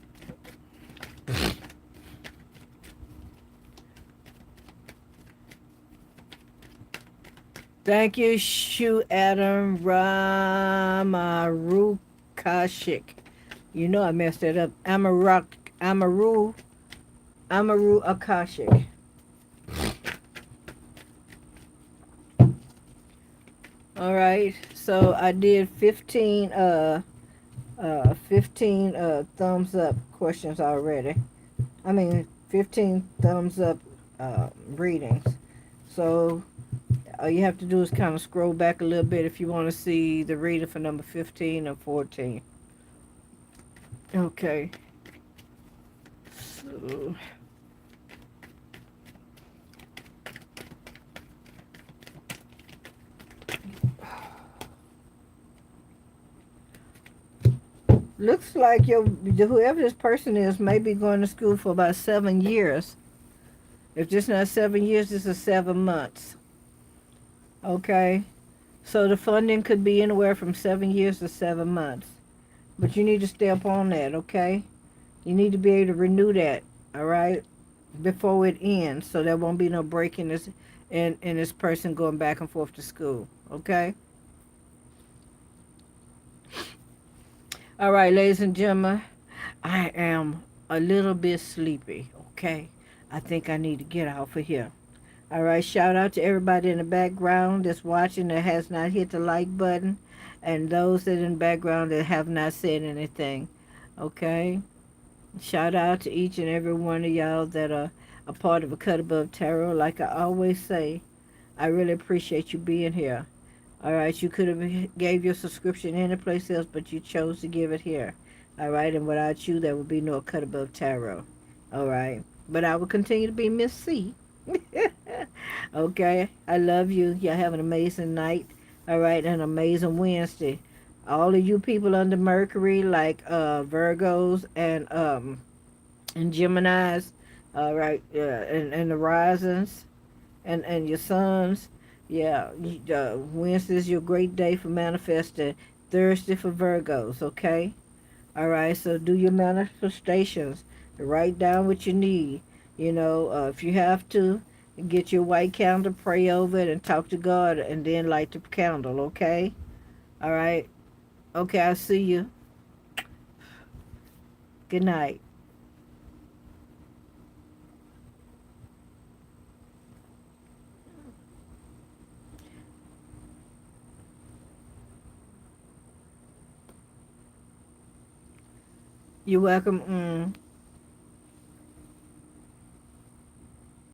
Thank you, Shu Adam Ramarukashik. You know I messed that up. Amaru Akashik. All right. So I did 15 thumbs up questions already. I mean 15 thumbs up readings. So all you have to do is kind of scroll back a little bit if you want to see the reader for number 15 or 14. Okay. So looks like whoever this person is may be going to school for about 7 years. If this not 7 years, this is 7 months. Okay. So the funding could be anywhere from 7 years to 7 months. But you need to stay up on that, okay? You need to be able to renew that, all right, before it ends, so there won't be no break in this person going back and forth to school, okay? All right, ladies and gentlemen, I am a little bit sleepy, okay? I think I need to get out of here. All right, shout out to everybody in the background that's watching that has not hit the like button, and those that in the background that have not said anything. Okay? Shout out to each and every one of y'all that are a part of a Cut Above Tarot. Like I always say, I really appreciate you being here. All right, you could have gave your subscription anyplace else, but you chose to give it here. All right, and without you, there would be no Cut Above Tarot. All right, but I will continue to be Miss C. Okay, I love you. Y'all have an amazing night. All right, an amazing Wednesday. All of you people under Mercury, like Virgos and Geminis, all right, and the risings and your sons. Yeah, Wednesday's your great day for manifesting. Thursday for Virgos, okay? All right, so do your manifestations. Write down what you need. If you have to, get your white candle, pray over it, and talk to God, and then light the candle, okay? All right? Okay, I'll see you. Good night. You're welcome.